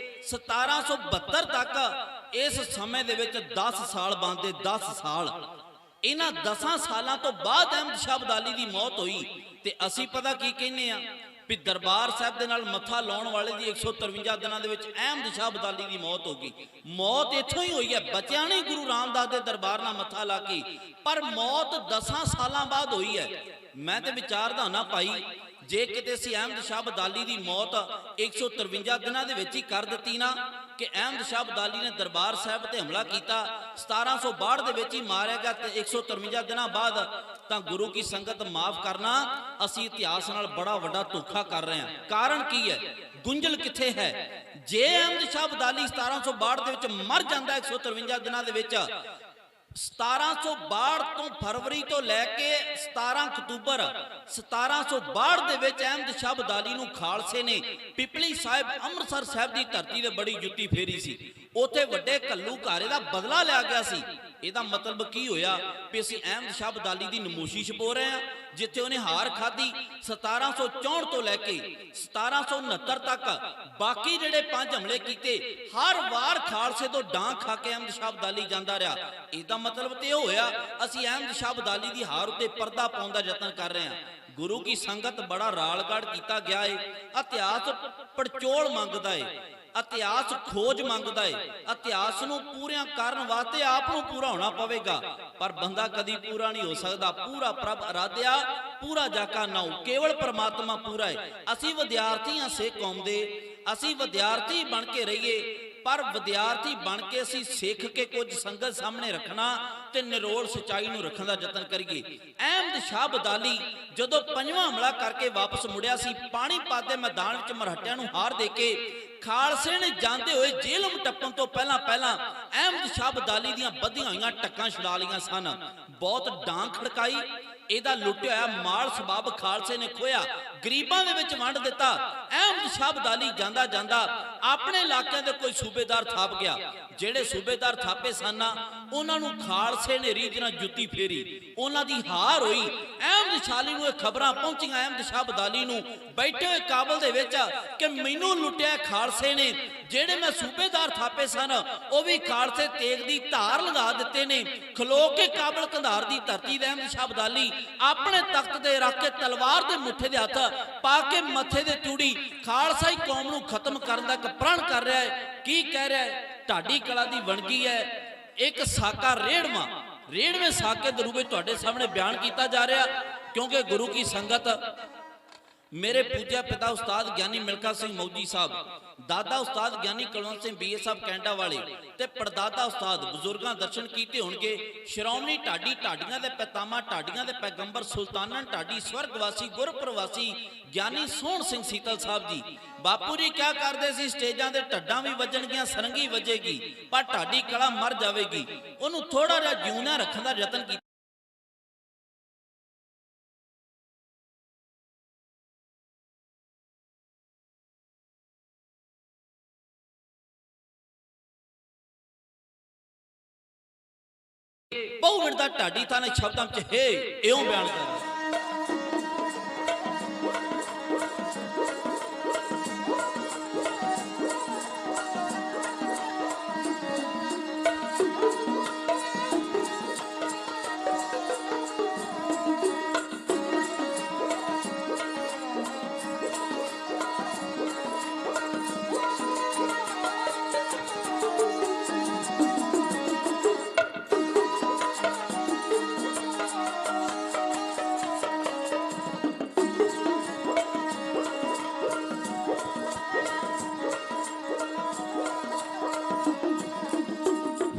F: 1772 ਤੱਕ ਇਸ ਸਮੇਂ ਦੇ ਵਿੱਚ 10 ਸਾਲ ਬਣਦੇ, 10 ਸਾਲ। ਇਹਨਾਂ 10 ਸਾਲਾਂ ਤੋਂ ਬਾਅਦ ਅਹਿਮਦ ਸ਼ਾਹ ਅਬਦਾਲੀ ਦੀ ਮੌਤ ਹੋਈ। ਤੇ ਅਸੀਂ ਪਤਾ ਕੀ ਕਹਿੰਦੇ ਆ ਵੀ ਦਰਬਾਰ ਸਾਹਿਬ ਦੇ ਨਾਲ ਮੱਥਾ ਲਾਉਣ ਵਾਲੇ ਦੀ 153 ਦਿਨਾਂ ਦੇ ਵਿੱਚ ਅਹਿਮਦ ਸ਼ਾਹ ਅਬਦਾਲੀ ਦੀ ਮੌਤ ਹੋ ਗਈ। ਮੌਤ ਇੱਥੋਂ ਹੀ ਹੋਈ ਹੈ, ਬਚਿਆ ਨਹੀਂ ਗੁਰੂ ਰਾਮਦਾਸ ਦੇ ਦਰਬਾਰ ਨਾਲ ਮੱਥਾ ਲਾ ਕੇ, ਪਰ ਮੌਤ 10 ਸਾਲਾਂ ਬਾਅਦ ਹੋਈ ਹੈ। ਮੈਂ ਤੇ ਵਿਚਾਰਦਾ ਨਾ ਭਾਈ, ਜੇ ਕਿਤੇ ਅਸੀਂ ਅਹਿਮਦ ਸ਼ਾਹ ਅਬਦਾਲੀ ਦੀ ਮੌਤ 153 ਦਿਨਾਂ ਦੇ ਵਿੱਚ ਹੀ ਕਰ ਦਿੱਤੀ ਨਾ, ਕਿ ਅਹਿਮਦ ਸ਼ਾਹ ਅਬਦਾਲੀ ਨੇ ਦਰਬਾਰ ਸਾਹਿਬ ਤੇ ਹਮਲਾ ਕੀਤਾ 1762 ਦੇ ਵਿੱਚ ਹੀ ਮਾਰਿਆ ਗਿਆ ਤੇ 153 ਦਿਨਾਂ ਬਾਅਦ, ਤਾਂ ਗੁਰੂ ਕੀ ਸੰਗਤ ਮਾਫ ਕਰਨਾ, ਅਸੀਂ ਇਤਿਹਾਸ ਨਾਲ ਬੜਾ ਵੱਡਾ ਧੋਖਾ ਕਰ ਰਹੇ ਹਾਂ। ਕਾਰਨ ਕੀ ਹੈ? ਗੁੰਝਲ ਕਿੱਥੇ ਹੈ? ਜੇ ਅਹਿਮਦ ਸ਼ਾਹ ਅਬਦਾਲੀ 1762 ਦੇ ਵਿੱਚ ਮਰ ਜਾਂਦਾ 153 ਦਿਨਾਂ ਦੇ ਵਿੱਚ, 1762 ਤੋਂ ਫਰਵਰੀ ਤੋਂ ਲੈ ਕੇ 17 ਅਕਤੂਬਰ 1762 ਦੇ ਵਿੱਚ ਅਹਿਮਦ ਸ਼ਾਹ ਅਬਦਾਲੀ ਨੂੰ ਖਾਲਸੇ ਨੇ ਪਿਪਲੀ ਸਾਹਿਬ ਅੰਮ੍ਰਿਤਸਰ ਸਾਹਿਬ ਦੀ ਧਰਤੀ ਤੇ ਬੜੀ ਜੁੱਤੀ ਫੇਰੀ ਸੀ। ਉੱਥੇ ਵੱਡੇ ਘੱਲੂਘਾਰੇ ਦਾ ਬਦਲਾ ਲਿਆ ਗਿਆ ਸੀ। ਇਹਦਾ ਮਤਲਬ ਕੀ ਹੋਇਆ? ਵੀ ਅਸੀਂ ਅਹਿਮਦ ਸ਼ਾਹ ਅਬਦਾਲੀ ਦੀ ਨਮੋਸ਼ੀ ਛਪੋ ਰਹੇ ਹਾਂ, ਜਿੱਥੇ ਉਹਨੇ ਹਾਰ ਖਾਧੀ 1764 ਤੋਂ ਲੈ ਕੇ 1769 ਤੱਕ। ਬਾਕੀ ਜਿਹੜੇ 5 ਹਮਲੇ ਕੀਤੇ, ਹਰ ਵਾਰ ਖਾਲਸੇ ਤੋਂ ਡਾਂਗ ਖਾ ਕੇ ਅਹਿਮਦ ਸ਼ਾਹ ਅਬਦਾਲੀ ਜਾਂਦਾ ਰਿਹਾ। ਇਹਦਾ ਮਤਲਬ ਤੇ ਇਹ ਹੋਇਆ ਅਸੀਂ ਅਹਿਮਦ ਸ਼ਾਹ ਅਬਦਾਲੀ ਦੀ ਹਾਰ ਉੱਤੇ ਪਰਦਾ ਪਾਉਣ ਦਾ ਯਤਨ ਕਰ ਰਹੇ ਹਾਂ। ਗੁਰੂ ਕੀ ਸੰਗਤ ਬੜਾ ਰਾਲਗੜ ਕੀਤਾ ਗਿਆ ਏ। ਇਤਿਹਾਸ ਪੜਚੋਲ ਮੰਗਦਾ ਏ, ਇਤਿਹਾਸ ਖੋਜ ਮੰਗਦਾ ਏ। ਇਤਿਹਾਸ ਨੂੰ ਪੂਰਿਆਂ ਕਰਨ ਵਾਸਤੇ ਆਪ ਨੂੰ ਪੂਰਾ ਹੋਣਾ ਪਵੇਗਾ, ਪਰ ਬੰਦਾ ਕਦੀ ਪੂਰਾ ਨਹੀਂ ਹੋ ਸਕਦਾ। ਪੂਰਾ ਪ੍ਰਭ ਅਰਾਧਿਆ, ਪੂਰਾ ਜਾਕਾ ਨਾਉ, ਕੇਵਲ ਪਰਮਾਤਮਾ ਪੂਰਾ ਹੈ। ਅਸੀਂ ਵਿਦਿਆਰਥੀ ਹਾਂ ਸਿੱਖ ਕੌਮ ਦੇ, ਅਸੀਂ ਵਿਦਿਆਰਥੀ ਬਣ ਕੇ ਰਹੀਏ, ਪਰ ਵਿਦਿਆਰਥੀ ਬਣ ਕੇ ਅਸੀਂ ਸਿੱਖ ਕੇ ਕੁਝ ਸੰਗਤ ਸਾਹਮਣੇ ਰੱਖਣਾ ਤੇ ਨਿਰੋਲ ਸਚਾਈ ਨੂੰ ਰੱਖਣ ਦਾ ਯਤਨ ਕਰੀਏ। ਅਹਿਮਦ ਸ਼ਾਹ ਅਬਦਾਲੀ ਜਦੋਂ 5ਵਾਂ ਹਮਲਾ ਕਰਕੇ ਵਾਪਸ ਮੁੜਿਆ ਸੀ ਪਾਣੀਪਤ ਦੇ ਮੈਦਾਨ ਵਿੱਚ ਮਰਹੱਟਿਆਂ ਨੂੰ ਹਾਰ ਦੇ ਕੇ, ਖਾਲਸੇ ਨੇ ਜਾਂਦੇ ਹੋਏ ਜੇਲ੍ਹ ਟੱਪਣ ਤੋਂ ਪਹਿਲਾਂ ਅਹਿਮਦ ਸ਼ਾਹ ਅਬਦਾਲੀ ਦੀਆਂ ਬੱਧੀਆਂ ਹੋਈਆਂ ਟੱਕਾਂ ਛੁਡਾ ਲਈਆਂ ਸਨ। ਬਹੁਤ ਡਾਂਗ ਖੜਕਾਈ। ਇਹਦਾ ਲੁੱਟਿਆ ਹੋਇਆ ਮਾਲ ਸਬਾਬ ਖਾਲਸੇ ਨੇ ਖੋਇਆ, ਗਰੀਬਾਂ ਦੇ ਵਿੱਚ ਵੰਡ ਦਿੱਤਾ। ਅਹਿਮਦ ਸ਼ਾਹ ਅਬਦਾਲੀ ਜਾਂਦਾ ਜਾਂਦਾ ਆਪਣੇ ਇਲਾਕਿਆਂ ਦੇ ਕੋਈ ਸੂਬੇਦਾਰ ਥਾਪ ਗਿਆ। ਜਿਹੜੇ ਸੂਬੇਦਾਰ ਥਾਪੇ ਸਨ ਉਹਨਾਂ ਨੂੰ ਖਾਲਸੇ ਨੇ ਰੀਝ ਨਾਲ ਜੁੱਤੀ ਫੇਰੀ, ਉਹਨਾਂ ਦੀ ਹਾਰ ਹੋਈ। ਅਹਿਮਦ ਸ਼ਾਹ ਨੂੰ ਇਹ ਖਬਰਾਂ ਪਹੁੰਚੀਆਂ ਅਹਿਮਦ ਸ਼ਾਹ ਅਬਦਾਲੀ ਨੂੰ ਬੈਠੇ ਹੋਏ ਕਾਬਲ ਦੇ ਵਿੱਚ ਕਿ ਮੈਨੂੰ ਲੁੱਟਿਆ ਖਾਲਸੇ ਨੇ, ਜਿਹੜੇ ਮੈਂ ਸੂਬੇਦਾਰ ਥਾਪੇ ਸਨ ਉਹ ਵੀ ਖਾਲਸੇ ਤੇਗ ਦੀ ਧਾਰ ਲਗਾ ਦਿੱਤੇ ਨੇ। ਖਲੋ ਕੇ ਕਾਬਲ ਕੰਧਾਰ ਦੀ ਧਰਤੀ ਦੇ ਅਹਿਮਦ ਸ਼ਾਹ ਅਬਦਾਲੀ ਆਪਣੇ ਤਖਤ ਤੇ ਰੱਖ ਕੇ ਤਲਵਾਰ ਦੇ ਮੁੱਠੇ ਦੇ ਹੱਥ ਪਾ ਕੇ ਮੱਥੇ ਦੇ ਚੂੜੀ ਖਾਲਸਾਈ ਕੌਮ ਨੂੰ ਖਤਮ ਕਰਨ ਦਾ ਇੱਕ ਪ੍ਰਣ ਕਰ ਰਿਹਾ ਹੈ। ਕੀ ਕਹਿ ਰਿਹਾ ਹੈ? ਢਾਡੀ ਕਲਾ ਦੀ ਵਣਗੀ ਹੈ, ਇੱਕ ਸਾਕਾ ਰੇੜਵੇਂ ਸਾਕੇ ਦੇ ਰੂਪ ਵਿੱਚ ਤੁਹਾਡੇ ਸਾਹਮਣੇ ਬਿਆਨ ਕੀਤਾ ਜਾ ਰਿਹਾ, ਕਿਉਂਕਿ ਗੁਰੂ ਕੀ ਸੰਗਤ ਮੇਰੇ ਪੂਜਿਆ ਪਿਤਾ ਉਸਤਾਦ ਗਿਆਨੀ ਮਿਲਖਾ ਸਿੰਘ ਮੌਜੀ ਸਾਹਿਬ, ਦਾਦਾ ਉਸਤਾਦ ਗਿਆਨੀ ਕੁਲਵੰਤ ਸਿੰਘ BA ਸਾਹਿਬ ਕੈਂਟਾ ਵਾਲੇ ਤੇ ਪੜਦਾਦਾ ਉਸਤਾਦ ਬਜ਼ੁਰਗਾਂ ਦਰਸ਼ਨ ਕੀਤੇ ਹੋਣਗੇ। ਸ਼੍ਰੋਮਣੀ ਢਾਡੀ, ਢਾਡੀਆਂ ਦੇ ਪਿਤਾਮਾ, ਢਾਡੀਆਂ ਦੇ ਪੈਗੰਬਰ ਸੁਲਤਾਨਨ ਢਾਡੀ ਸਵਰਗਵਾਸੀ ਗੁਰਪ੍ਰਵਾਸੀ ਗਿਆਨੀ ਸੋਹਣ ਸਿੰਘ ਸੀਤਲ ਸਾਹਿਬ ਜੀ। ਬਾਪੂ ਜੀ ਕਿਆ ਕਰਦੇ ਸੀ? ਸਟੇਜਾਂ ਦੇ ਢੱਡਾਂ ਵੀ ਵੱਜਣਗੀਆਂ, ਸਰੰਗੀ ਵੱਜੇਗੀ, ਪਰ ਢਾਡੀ ਕਲਾ ਮਰ ਜਾਵੇਗੀ। ਉਹਨੂੰ ਥੋੜਾ ਜਿਹਾ ਜਿਉਂਦਾ ਰੱਖਣ ਦਾ ਯਤਨ ਕੀਤਾ। ਬਹੁ ਮਿੰਟ ਦਾ ਢਾਡੀ ਤਾਂ ਨੇ ਸ਼ਬਦਾਂ ਵਿੱਚ ਹੈ ਇਉਂ ਬਿਆਨ ਕਰਦਾ।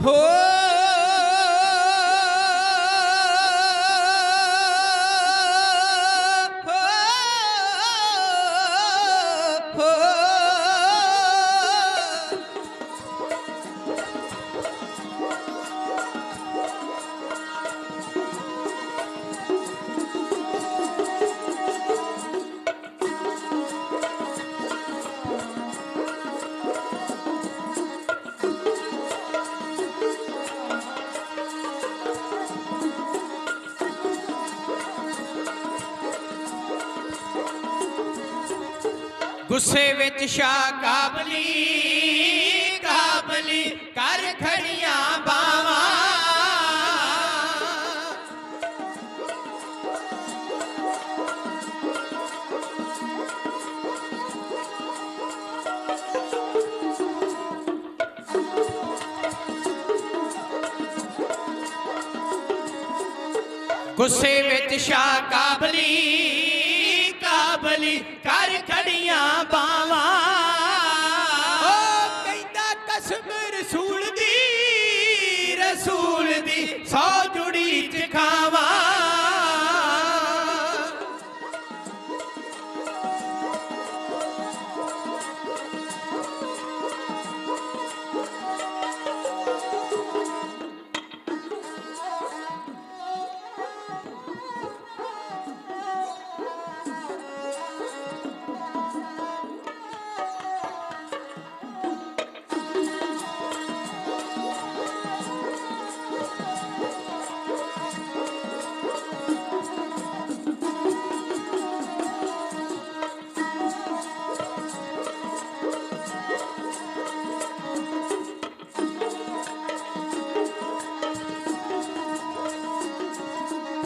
D: ਹੋ ਗੁੱਸੇ ਵਿੱਚ ਸ਼ਾਹ ਕਾਬਲੀ ਕਾਬਲੀ ਕਰ ਖੜੀਆਂ ਬਾਵਾਂ ਗੁੱਸੇ ਵਿੱਚ ਸ਼ਾਹ ਕਾਬਲੀ ਕਾਬਲੀ ਕਰ ਖੜੀਆਂ ਬਾਵਾਂ ਉਹ ਕਹਿੰਦਾ ਕਸਮ ਰਸੂਲ ਦੀ ਸੌ ਜੁੜੀ ਚ ਖਾਵਾਂ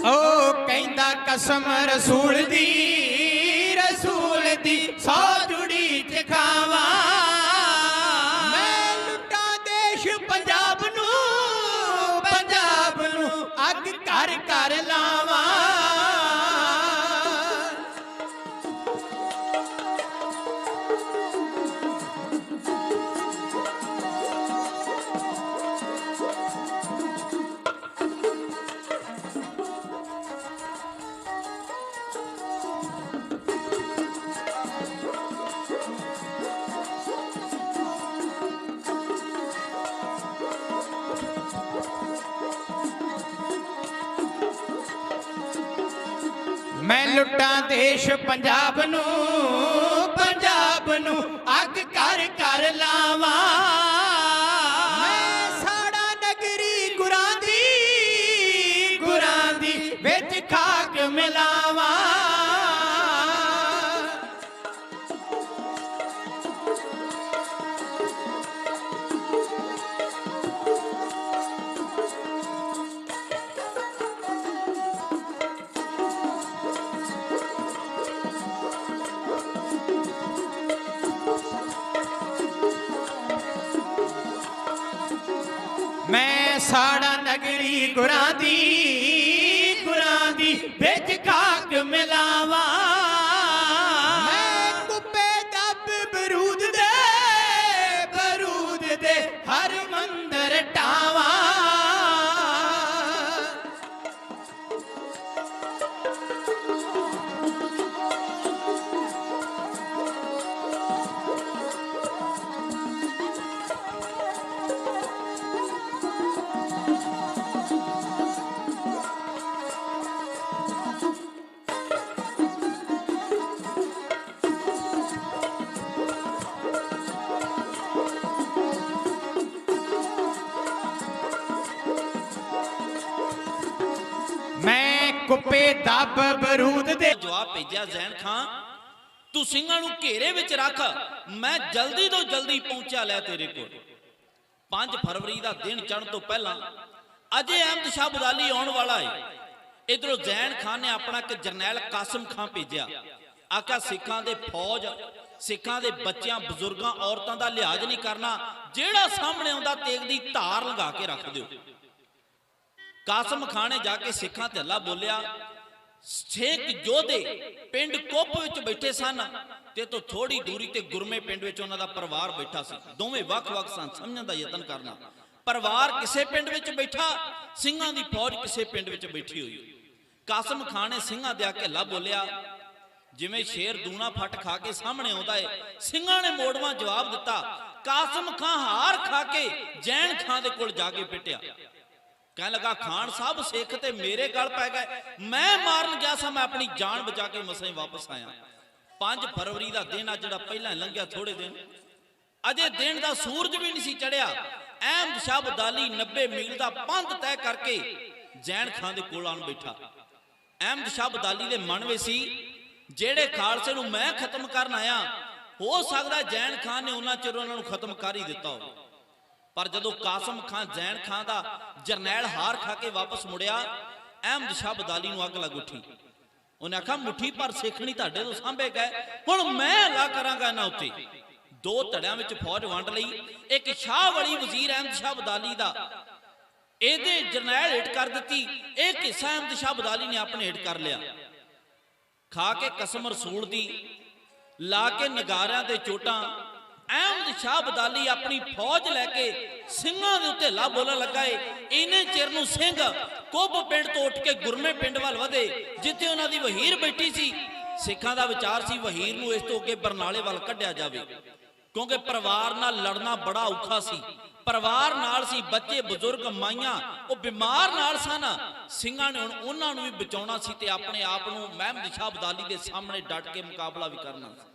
D: ਉਹ ਕਹਿੰਦਾ ਕਸਮ ਰਸੂਲ ਦੀ ਸੌ ਜੁੜੀ ਚ ਖਾਵਾਂ ਮੈਂ ਲੁੱਟਾਂ ਦੇਸ਼ ਪੰਜਾਬ ਨੂੰ ਅੱਗ ਕਰ ਕਰ ਲਾਵਾਂ ਮੈਂ ਲੁੱਟਾਂ ਦੇਸ਼ ਪੰਜਾਬ ਨੂੰ ਅੱਗ ਕਰ ਕਰ ਲਾਵਾਂ ਮੈਂ ਸਾੜਾ ਨਗਰੀ ਗੁਰਾਂ ਦੀ ਵਿੱਚ ਖਾਕ ਮਿਲਾਵਾਂ ਮੈਂ ਸਾੜਾ ਨਗਰੀ ਗੁਰਾਂ ਦੀ ਵਿੱਚ ਖਾਕ ਮਿਲਾਵਾਂ ਮੈਂ ਕੁੱਪੇ ਦੱਬ ਬਰੂਦ ਦੇ ਹਰ ਮੰਦਰ ਟਾਵਾਂ ਮੈਂ ਕੁੱਪੇ ਦੱਬ ਬਰੂਦ ਦੇ
F: ਜਵਾਬ ਭੇਜਿਆ ਜ਼ੈਨ ਖਾਨ ਤੂੰ ਸਿੰਘਾਂ ਨੂੰ ਘੇਰੇ ਵਿੱਚ ਰੱਖ ਮੈਂ ਜਲਦੀ ਤੋਂ ਜਲਦੀ ਪਹੁੰਚਾ ਲਿਆ ਤੇਰੇ ਕੋਲ 5 ਫਰਵਰੀ ਦਾ ਦਿਨ ਚੜ੍ਹਨ ਤੋਂ ਪਹਿਲਾਂ ਅਜੇ ਅਹਿਮਦ ਸ਼ਾਹ ਅਬਦਾਲੀ ਆਉਣ ਵਾਲਾ ਹੈ ਇਧਰੋਂ ਜ਼ੈਨ ਖਾਨ ਨੇ ਆਪਣਾ ਇੱਕ ਜਰਨੈਲ ਕਾਸਮ ਖਾਨ ਭੇਜਿਆ ਆਖਿਆ ਸਿੱਖਾਂ ਦੇ ਫੌਜ ਸਿੱਖਾਂ ਦੇ ਬੱਚਿਆਂ ਬਜ਼ੁਰਗਾਂ ਔਰਤਾਂ ਦਾ ਲਿਹਾਜ਼ ਨਹੀਂ ਕਰਨਾ ਜਿਹੜਾ ਸਾਹਮਣੇ ਆਉਂਦਾ ਤੇਗ ਦੀ ਧਾਰ ਲਗਾ ਕੇ ਰੱਖ ਦਿਓ ਕਾਸਮ ਖਾਨ ਨੇ ਜਾ ਕੇ ਸਿੱਖਾਂ ਤੇ ਹੱਲਾ ਬੋਲਿਆ ਸਿੱਖ ਯੋਧੇ ਪਿੰਡ ਕੁੱਪ ਵਿੱਚ ਬੈਠੇ ਸਨ ਤੇ ਤੋਂ ਥੋੜੀ ਦੂਰੀ ਤੇ ਗੁਰਮੇ ਪਿੰਡ ਵਿੱਚ ਉਹਨਾਂ ਦਾ ਪਰਿਵਾਰ ਬੈਠਾ ਸੀ ਦੋਵੇਂ ਵੱਖ-ਵੱਖ ਸਨ ਸਮਝਣ ਦਾ ਯਤਨ ਕਰਨਾ ਪਰਿਵਾਰ ਕਿਸੇ ਪਿੰਡ ਵਿੱਚ ਬੈਠਾ, ਸਿੰਘਾਂ ਦੀ ਫੌਜ ਕਿਸੇ ਪਿੰਡ ਵਿੱਚ ਬੈਠੀ ਹੋਈ। ਕਾਸਮ ਖਾਨ ਨੇ ਸਿੰਘਾਂ ਦੇ ਆ ਘੇਲਾ ਬੋਲਿਆ, ਜਿਵੇਂ ਸ਼ੇਰ ਦੂਣਾ ਫੱਟ ਖਾ ਕੇ ਸਾਹਮਣੇ ਆਉਂਦਾ ਏ। ਸਿੰਘਾਂ ਨੇ ਮੋੜਵਾਂ ਜਵਾਬ ਦਿੱਤਾ। ਕਾਸਮ ਖਾਨ ਹਾਰ ਖਾ ਕੇ ਜੈਨ ਖਾਨ ਦੇ ਕੋਲ ਜਾ ਕੇ ਪਿੱਟਿਆ। ਕਹਿਣ ਲੱਗਾ, ਖਾਨ ਸਾਹਿਬ ਸਿੱਖ ਤੇ ਮੇਰੇ ਗਲ ਪੈ ਗਏ, ਮੈਂ ਮਾਰਨ ਗਿਆ ਸਾਂ, ਮੈਂ ਆਪਣੀ ਜਾਨ ਬਚਾ ਕੇ ਮਸਾਂ ਹੀ ਵਾਪਸ ਆਇਆ। 5 ਫਰਵਰੀ ਦਾ ਦਿਨ ਆ ਜਿਹੜਾ ਪਹਿਲਾਂ ਲੰਘਿਆ, ਥੋੜੇ ਦਿਨ ਅਜੇ ਦਿਨ ਦਾ ਸੂਰਜ ਵੀ ਨਹੀਂ ਸੀ ਚੜਿਆ। ਅਹਿਮਦ ਸ਼ਾਹ ਅਬਦਾਲੀ 90 ਮੀਲ ਦਾ ਪੰਧ ਤੈਅ ਕਰਕੇ ਜੈਨ ਖਾਨ ਦੇ ਕੋਲ ਆਣ ਬੈਠਾ। ਅਹਿਮਦ ਸ਼ਾਹ ਅਬਦਾਲੀ ਦੇ ਮਨ ਵਿੱਚ ਸੀ, ਜਿਹੜੇ ਖਾਲਸੇ ਨੂੰ ਮੈਂ ਖਤਮ ਕਰਨ ਆਇਆ, ਹੋ ਸਕਦਾ ਜੈਨ ਖਾਨ ਨੇ ਉਹਨਾਂ ਚਿਰ ਉਹਨਾਂ ਨੂੰ ਖਤਮ ਕਰ ਹੀ ਦਿੱਤਾ ਹੋ। ਪਰ ਜਦੋਂ ਕਾਸਮ ਖਾਨ ਜੈਨ ਖਾਨ ਦਾ ਜਰਨੈਲ ਹਾਰ ਖਾ ਕੇ ਵਾਪਸ ਮੁੜਿਆ, ਅਹਿਮਦ ਸ਼ਾਹ ਅਬਦਾਲੀ ਨੂੰ ਅੱਗ ਲੱਗ ਉੱਠੀ। ਉਹਨੇ ਆਖਿਆ, ਮੁੱਠੀ ਪਰ ਸਿੱਖ ਨਹੀਂ ਤੁਹਾਡੇ ਤੋਂ ਸਾਂਭੇ ਗਏ, ਹੁਣ ਮੈਂ ਹਮਲਾ ਕਰਾਂਗਾ ਇਹਨਾਂ ਉੱਤੇ। 2 ਧੜਿਆਂ ਵਿੱਚ ਫੌਜ ਵੰਡ ਲਈ। ਇੱਕ ਸ਼ਾਹ ਵਲੀ ਵਜ਼ੀਰ ਅਹਿਮਦ ਸ਼ਾਹ ਅਬਦਾਲੀ ਦਾ ਇਹਦੇ ਜਰਨੈਲ ਹਿੱਟ ਕਰ ਦਿੱਤੀ। ਇੱਕ ਹਿੱਸਾ ਅਹਿਮਦ ਸ਼ਾਹ ਅਬਦਾਲੀ ਨੇ ਆਪਣੇ ਹਿੱਟ ਕਰ ਲਿਆ। ਖਾ ਕੇ ਕਸਮ ਰਸੂਲ ਦੀ, ਲਾ ਕੇ ਨਗਾਰਿਆਂ ਦੇ ਚੋਟਾਂ, ਅਹਿਮਦ ਸ਼ਾਹ ਅਬਦਾਲੀ ਆਪਣੀ ਫੌਜ ਲੈ ਕੇ ਸਿੰਘਾਂ ਦੇ ਉੱਤੇ ਲਾ ਬੋਲਣ ਲੱਗਾ ਏ। ਇਹਨੇ ਚਿਰ ਨੂੰ ਸਿੰਘ ਕੁੱਬ ਪਿੰਡ ਤੋਂ ਉੱਠ ਕੇ ਗੁਰਮੇ ਪਿੰਡ ਵੱਲ ਵਧੇ, ਜਿੱਥੇ ਉਹਨਾਂ ਦੀ ਵਹੀਰ ਬੈਠੀ ਸੀ। ਸਿੱਖਾਂ ਦਾ ਵਿਚਾਰ ਸੀ ਵਹੀਰ ਨੂੰ ਇਸ ਤੋਂ ਅੱਗੇ ਬਰਨਾਲੇ ਵੱਲ ਕੱਢਿਆ ਜਾਵੇ, ਕਿਉਂਕਿ ਪਰਿਵਾਰ ਨਾਲ ਲੜਨਾ ਬੜਾ ਔਖਾ ਸੀ। ਪਰਿਵਾਰ ਨਾਲ ਸੀ, ਬੱਚੇ ਬਜ਼ੁਰਗ ਮਾਈਆਂ ਉਹ ਬਿਮਾਰ ਨਾਲ ਸਨ। ਸਿੰਘਾਂ ਨੇ ਹੁਣ ਉਹਨਾਂ ਨੂੰ ਵੀ ਬਚਾਉਣਾ ਸੀ ਤੇ ਆਪਣੇ ਆਪ ਨੂੰ ਅਹਿਮਦ ਸ਼ਾਹ ਅਬਦਾਲੀ ਦੇ ਸਾਹਮਣੇ ਡਟ ਕੇ ਮੁਕਾਬਲਾ ਵੀ ਕਰਨਾ ਸੀ।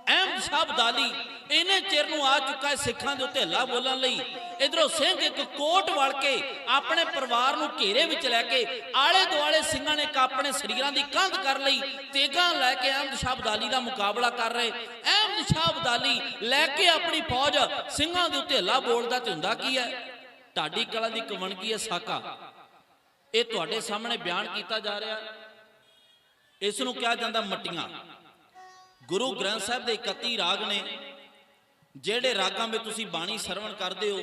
F: ਅਹਿਮਦ ਸ਼ਾਹ ਅਬਦਾਲੀ ਇਹਨੇ ਚਿਰ ਨੂੰ ਆ ਚੁੱਕਾ ਹੈ ਸਿੱਖਾਂ ਦੇ ਉੱਤੇ ਹੱਲਾ ਬੋਲਣ ਲਈ। ਇਧਰੋਂ ਸਿੰਘ ਇੱਕ ਕੋਟ ਵੜ ਕੇ ਆਪਣੇ ਪਰਿਵਾਰ ਨੂੰ ਘੇਰੇ ਵਿੱਚ ਲੈ ਕੇ ਆਲੇ ਦੁਆਲੇ ਸਿੰਘਾਂ ਨੇ ਆਪਣੇ ਸਰੀਰਾਂ ਦੀ ਕੰਧ ਕਰ ਲਈ। ਤੇਗਾਂ ਲੈ ਕੇ ਅਹਿਮਦ ਸ਼ਾਹ ਅਬਦਾਲੀ ਦਾ ਮੁਕਾਬਲਾ ਕਰ ਰਹੇ। ਅਹਿਮਦ ਸ਼ਾਹ ਅਬਦਾਲੀ ਲੈ ਕੇ ਆਪਣੀ ਫੌਜ ਸਿੰਘਾਂ ਦੇ ਉੱਤੇ ਹੱਲਾ ਬੋਲਦਾ ਤੇ ਹੁੰਦਾ ਕੀ ਹੈ, ਢਾਡੀ ਕਲਾਂ ਦੀ ਕਵਣਗੀ ਹੈ ਸਾਕਾ। ਇਹ ਤੁਹਾਡੇ ਸਾਹਮਣੇ ਬਿਆਨ ਕੀਤਾ ਜਾ ਰਿਹਾ। ਇਸ ਨੂੰ ਕਿਹਾ ਜਾਂਦਾ ਮੱਟੀਆਂ। ਗੁਰੂ ਗ੍ਰੰਥ ਸਾਹਿਬ ਦੇ 31 ਰਾਗ ਨੇ, ਜਿਹੜੇ ਰਾਗਾਂ ਵਿੱਚ ਤੁਸੀਂ ਬਾਣੀ ਸਰਵਣ ਕਰਦੇ ਹੋ।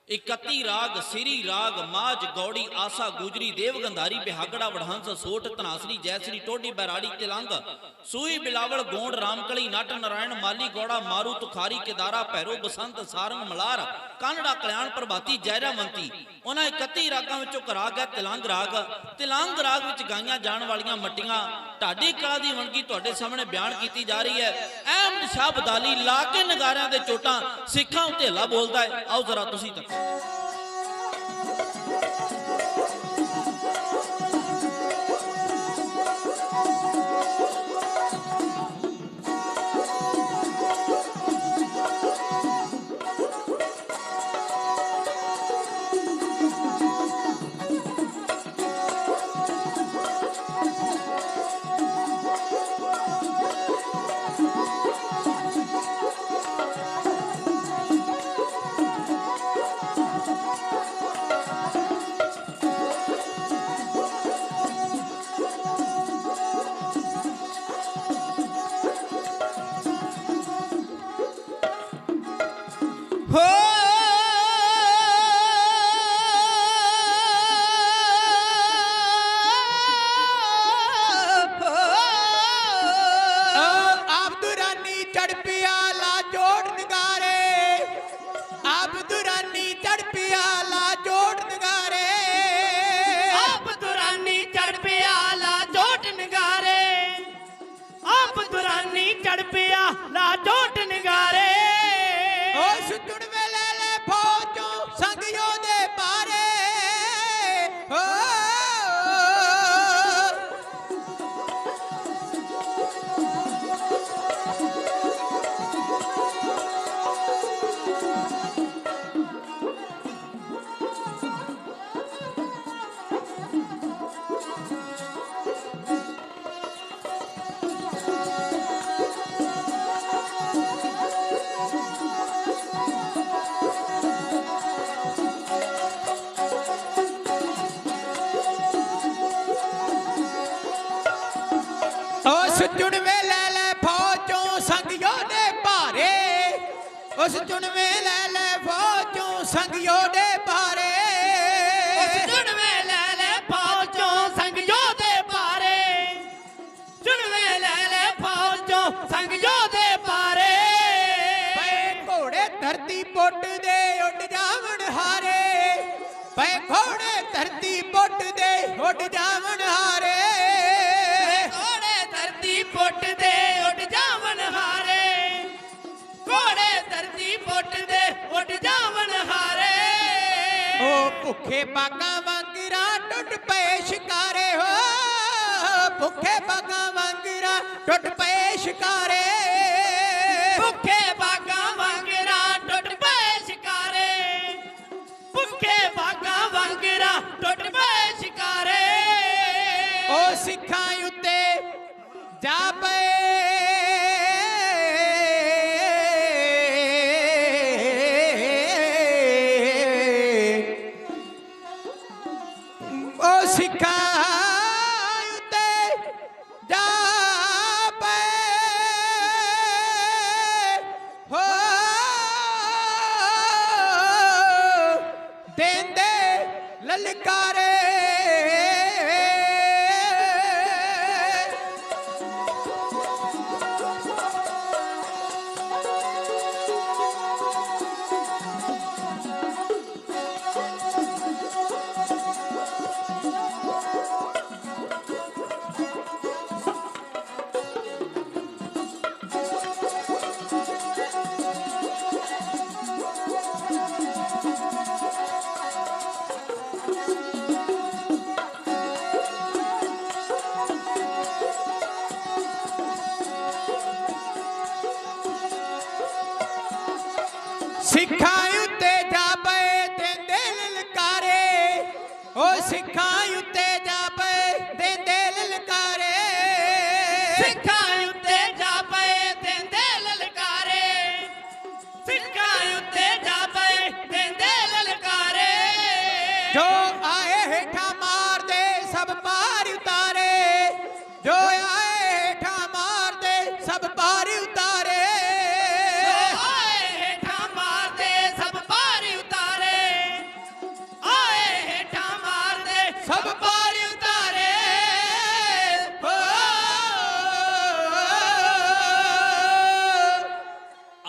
F: 31 ਰਾਗ ਸਿਰੀ ਰਾਗ, ਮਾਝ, ਗੌੜੀ, ਆਸਾ, ਗੁਜਰੀ, ਦੇਵ, ਗੰਧਾਰੀ, ਬਿਹਾਗੜਾ, ਵਡਹੰਸ, ਸੋਟ, ਧਨਾਸਰੀ, ਜੈਸਰੀ, ਟੋਡੀ, ਬੈਰਾੜੀ, ਤਿਲੰਗ, ਸੂਈ, ਬਿਲਾਵਲ, ਗੋਂਡ, ਰਾਮਕਲੀ, ਨਟ, ਨਾਰਾਇਣ, ਮਾਲੀ, ਗੌੜਾ, ਮਾਰੂ, ਤੁਖਾਰੀ, ਕਿਦਾਰਾ, ਭੈਰੋ, ਬਸੰਤ, ਸਾਰੰਗ, ਮਲਾਰ, ਕਾਨੜਾ, ਕਲਿਆਣ, ਪ੍ਰਭਾਤੀ, ਜੈਰਾਵੰਤੀ। ਉਹਨਾਂ 31 ਰਾਗਾਂ ਵਿੱਚੋਂ ਇੱਕ ਰਾਗ ਹੈ ਤਿਲੰਗ ਰਾਗ। ਤਿਲੰਗ ਰਾਗ ਵਿੱਚ ਗਾਈਆਂ ਜਾਣ ਵਾਲੀਆਂ ਮੱਟੀਆਂ ਢਾਡੀ ਕਲਾ ਦੀ ਵੰਨਗੀ ਤੁਹਾਡੇ ਸਾਹਮਣੇ ਬਿਆਨ ਕੀਤੀ ਜਾ ਰਹੀ ਹੈ। ਅਹਿਮਦ ਸ਼ਾਹ ਅਬਦਾਲੀ ਲਾ ਕੇ ਨਗਾਰਿਆਂ ਦੇ ਚੋਟਾਂ ਸਿੱਖਾਂ ਉੱਤੇ ਹੱਲਾ ਬੋਲਦਾ ਹੈ। ਆਓ ਜ਼ਰਾ ਤੁਸੀਂ ਤੱਕ।
D: ਚੁਣਵੇਂ ਲੈ ਲੈ ਫੌਜੋਂ ਸੰਗਿਓ ਦੇ ਭਾਰੇ, ਉਸ ਚੁਣਵੇਂ ਲੈ ਲੈ ਫੌਜੋਂ ਸੰਗਿਓ ਦੇ ਭਾਰੇ,
E: ਉਸ ਚੁਣਵੇਂ ਲੈ ਲੈ ਫੌਜੋਂ ਸੰਗਿਓ ਦੇ ਭਾਰੇ, ਚੁਣਵੇਂ ਲੈ ਲੈ ਫੌਜੋਂ ਸੰਗਿਓ ਦੇ ਭਾਰੇ।
D: ਪਏ ਘੋੜੇ ਧਰਤੀ ਪੁੱਟ ਦੇ ਉੱਡ ਜਾਵਣ ਉੱਡ ਜਾਵਣ ਹਾਰੇ
E: ਘੋੜੇ ਧਰਤੀ ਪੁੱਟ ਦੇ ਉੱਡ ਜਾਵਣ ਹਾਰੇ ਘੋੜੇ ਧਰਤੀ ਪੁੱਟ ਦੇ ਉੱਡ ਜਾਵਣ ਹਾਰੇ
D: ਉਹ ਭੁੱਖੇ ਬਾਗਾਂ ਵਾਂਗਰਾ ਟੁੱਟ ਪਏ ਸ਼ਿਕਾਰੇ ਹੋ ਭੁੱਖੇ ਬਾਗਾਂ ਵਾਂਗਰਾ ਟੁੱਟ ਪਏ ਸ਼ਿਕਾਰੇ
E: ਭੁੱਖੇ ਬਾਗਾਂ ਵਾਂਗਰਾ ਟੁੱਟ ਪਏ ਸ਼ਿਕਾਰੇ ਭੁੱਖੇ ਬਾਗਾਂ ਵਾਂਗਰਾ ਟੁੱਟ ਪਏ ਸ਼ਿਕਾਰੇ
D: ਉਹ ਸਿੱਖਾਂ ਉੱਤੇ ਜਾ ਪਏ ਉਹ ਸਿੱਖਾਂ ਉੱਤੇ ਜਾ ਪਏ ਹੋ ਦੇਂਦੇ ਲਲਕਾਰੇ ਸਿੱਖਾਂ ਉੱਤੇ ਜਾ ਪਏ ਦੇਂਦੇ ਲਲਕਾਰੇ ਉਹ ਸਿੱਖਾਂ ਉੱਤੇ ਜਾ ਪਏ ਦੇਂਦੇ ਲਲਕਾਰੇ
E: ਸਿੱਖਾਂ ਉੱਤੇ ਜਾ ਪਏ ਦਿੰਦੇ ਲਲਕਾਰੇ ਸਿੱਖਾਂ ਉੱਤੇ ਜਾ ਪਏ ਦਿੰਦੇ ਲਲਕਾਰੇ
D: ਜੋ ਆਏ ਹੇਠਾਂ ਮਾਰਦੇ ਸਭ ਪਾਰ ਉਤਾਰੇ ਜੋ ਆਏ ਹੇਠਾਂ ਮਾਰਦੇ ਸਭ ਪਾਰ ਉਤਾਰੇ
E: ਆਏ ਹੇਠਾਂ ਮਾਰਦੇ ਸਭ ਪਾਰ ਉਤਾਰੇ ਆਏ ਹੇਠਾਂ ਮਾਰਦੇ
D: ਸਭ ਪਾਰ ਉਤਾਰੇ ਹੋ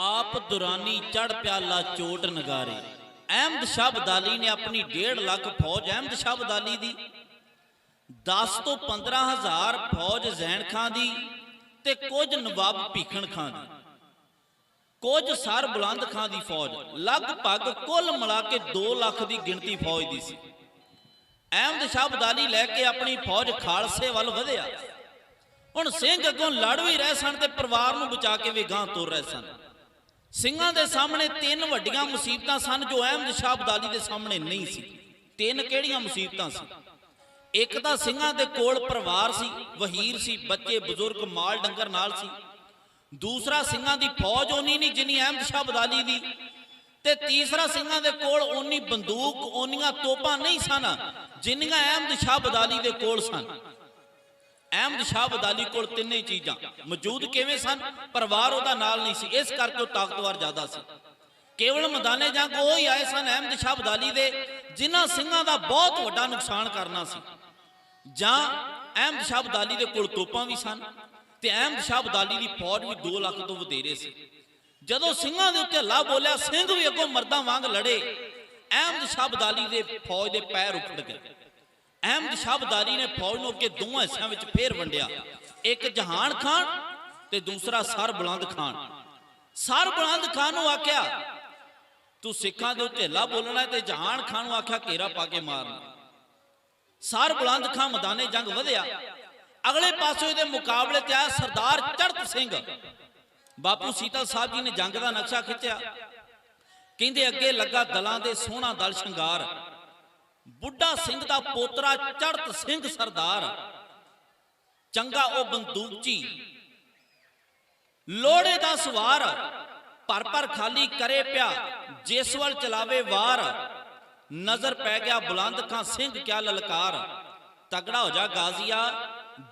F: ਆਪ ਦੁਰਾਨੀ ਚੜ ਪਿਆਲਾ ਚੋਟ ਨਗਾਰੇ। ਅਹਿਮਦ ਸ਼ਾਹ ਅਬਦਾਲੀ ਨੇ ਆਪਣੀ 1.5 ਲੱਖ ਫੌਜ ਅਹਿਮਦ ਸ਼ਾਹ ਅਬਦਾਲੀ ਦੀ 10 ਤੋਂ 15,000 ਫੌਜ ਜ਼ੈਨ ਖਾਂ ਦੀ ਤੇ ਕੁਝ ਨਵਾਬ ਭੀਖਣ ਖਾਂ ਦੀ ਕੁਝ ਸਰ ਬੁਲੰਦ ਖਾਂ ਦੀ ਫੌਜ ਲਗਭਗ ਕੁੱਲ ਮਿਲਾ ਕੇ 2 ਲੱਖ ਦੀ ਗਿਣਤੀ ਫੌਜ ਦੀ ਸੀ। ਅਹਿਮਦ ਸ਼ਾਹ ਅਬਦਾਲੀ ਲੈ ਕੇ ਆਪਣੀ ਫੌਜ ਖਾਲਸੇ ਵੱਲ ਵਧਿਆ। ਹੁਣ ਸਿੰਘ ਅੱਗੋਂ ਲੜ ਵੀ ਰਹੇ ਸਨ ਤੇ ਪਰਿਵਾਰ ਨੂੰ ਬਚਾ ਕੇ ਵੀ ਗਾਂਹ ਤੁਰ ਰਹੇ ਸਨ। ਸਿੰਘਾਂ ਦੇ ਸਾਹਮਣੇ 3 ਵੱਡੀਆਂ ਮੁਸੀਬਤਾਂ ਸਨ ਜੋ ਅਹਿਮਦ ਸ਼ਾਹ ਅਬਦਾਲੀ ਦੇ ਸਾਹਮਣੇ ਨਹੀਂ ਸੀ। 3 ਕਿਹੜੀਆਂ ਮੁਸੀਬਤਾਂ ਸੀ? ਇੱਕ ਤਾਂ ਸਿੰਘਾਂ ਦੇ ਕੋਲ ਪਰਿਵਾਰ ਸੀ, ਵਹੀਰ ਸੀ, ਬੱਚੇ ਬਜ਼ੁਰਗ ਮਾਲ ਡੰਗਰ ਨਾਲ ਸੀ। ਦੂਸਰਾ ਸਿੰਘਾਂ ਦੀ ਫੌਜ ਓਨੀ ਨਹੀਂ ਜਿੰਨੀ ਅਹਿਮਦ ਸ਼ਾਹ ਅਬਦਾਲੀ ਦੀ ਤੇ ਤੀਸਰਾ ਸਿੰਘਾਂ ਦੇ ਕੋਲ ਓਨੀ ਬੰਦੂਕ ਓਨੀਆਂ ਤੋਪਾਂ ਨਹੀਂ ਸਨ ਜਿੰਨੀਆਂ ਅਹਿਮਦ ਸ਼ਾਹ ਅਬਦਾਲੀ ਦੇ ਕੋਲ ਸਨ। ਅਹਿਮਦ ਸ਼ਾਹ ਅਬਦਾਲੀ ਕੋਲ ਤਿੰਨੇ ਚੀਜ਼ਾਂ ਮੌਜੂਦ ਕਿਵੇਂ ਸਨ? ਪਰਿਵਾਰ ਉਹਦਾ ਨਾਲ ਨਹੀਂ ਸੀ, ਇਸ ਕਰਕੇ ਉਹ ਤਾਕਤਵਰ ਜ਼ਿਆਦਾ ਸੀ। ਕੇਵਲ ਮੈਦਾਨੇ ਜੰਗ ਉਹ ਹੀ ਆਏ ਸਨ ਅਹਿਮਦ ਸ਼ਾਹ ਅਬਦਾਲੀ ਦੇ ਜਿਨ੍ਹਾਂ ਸਿੰਘਾਂ ਦਾ ਬਹੁਤ ਵੱਡਾ ਨੁਕਸਾਨ ਕਰਨਾ ਸੀ। ਜਾਂ ਅਹਿਮਦ ਸ਼ਾਹ ਅਬਦਾਲੀ ਦੇ ਕੋਲ ਤੋਪਾਂ ਵੀ ਸਨ ਤੇ ਅਹਿਮਦ ਸ਼ਾਹ ਅਬਦਾਲੀ ਦੀ ਫੌਜ ਵੀ 2 ਲੱਖ ਤੋਂ ਵਧੇਰੇ ਸੀ। ਜਦੋਂ ਸਿੰਘਾਂ ਦੇ ਉੱਤੇ ਹੱਲਾ ਬੋਲਿਆ ਸਿੰਘ ਵੀ ਅੱਗੋਂ ਮਰਦਾਂ ਵਾਂਗ ਲੜੇ। ਅਹਿਮਦ ਸ਼ਾਹ ਅਬਦਾਲੀ ਦੇ ਫੌਜ ਦੇ ਪੈਰ ਉਖੜ ਗਏ। ਅਹਿਮਦ ਸ਼ਾਹ ਅਬਦਾਲੀ ਨੇ ਫੌਜ ਨੂੰ ਅੱਗੇ ਦੋਵਾਂ ਹਿੱਸਿਆਂ ਵਿੱਚ ਫੇਰ ਵੰਡਿਆ, ਇੱਕ ਜਹਾਨ ਖਾਨ ਤੇ ਦੂਸਰਾ ਸਰ ਬੁਲੰਦ ਖਾਨ। ਸਰ ਬੁਲੰਦ ਖਾਨ ਨੂੰ ਆਖਿਆ ਤੂੰ ਸਿੱਖਾਂ ਦੇ ਉੱਤੇ ਹੱਲਾ ਬੋਲਣਾ ਤੇ ਜਹਾਨ ਖਾਨ ਨੂੰ ਆਖਿਆ ਘੇਰਾ ਪਾ ਕੇ ਮਾਰਨਾ। ਸਰ ਬੁਲੰਦ ਖਾਨ ਮੈਦਾਨੇ ਜੰਗ ਵਧਿਆ। ਅਗਲੇ ਪਾਸੇ ਇਹਦੇ ਮੁਕਾਬਲੇ ਤੇ ਆਇਆ ਸਰਦਾਰ ਚੜਤ ਸਿੰਘ। ਬਾਪੂ ਸੀਤਲ ਸਾਹਿਬ ਜੀ ਨੇ ਜੰਗ ਦਾ ਨਕਸ਼ਾ ਖਿੱਚਿਆ। ਕਹਿੰਦੇ ਅੱਗੇ ਲੱਗਾ ਦਲਾਂ ਦੇ ਸੋਹਣਾ ਦਲ ਸ਼ਿੰਗਾਰ। ਬੁੱਢਾ ਸਿੰਘ ਦਾ ਪੋਤਰਾ ਚੜਤ ਸਿੰਘ ਸਰਦਾਰ ਚੰਗਾ ਉਹ ਬੰਦੂਕਚੀ ਲੋੜੇ ਦਾ ਸਵਾਰ ਪਰ ਪਰ ਖਾਲੀ ਕਰੇ ਪਿਆ ਜਿਸ ਵੱਲ ਚਲਾਵੇ ਵਾਰ। ਨਜ਼ਰ ਪੈ ਗਿਆ ਬੁਲੰਦ ਖਾਂ ਸਿੰਘ ਕਿਆ ਲਲਕਾਰ। ਤਗੜਾ ਹੋ ਜਾ ਗਾਜ਼ੀਆ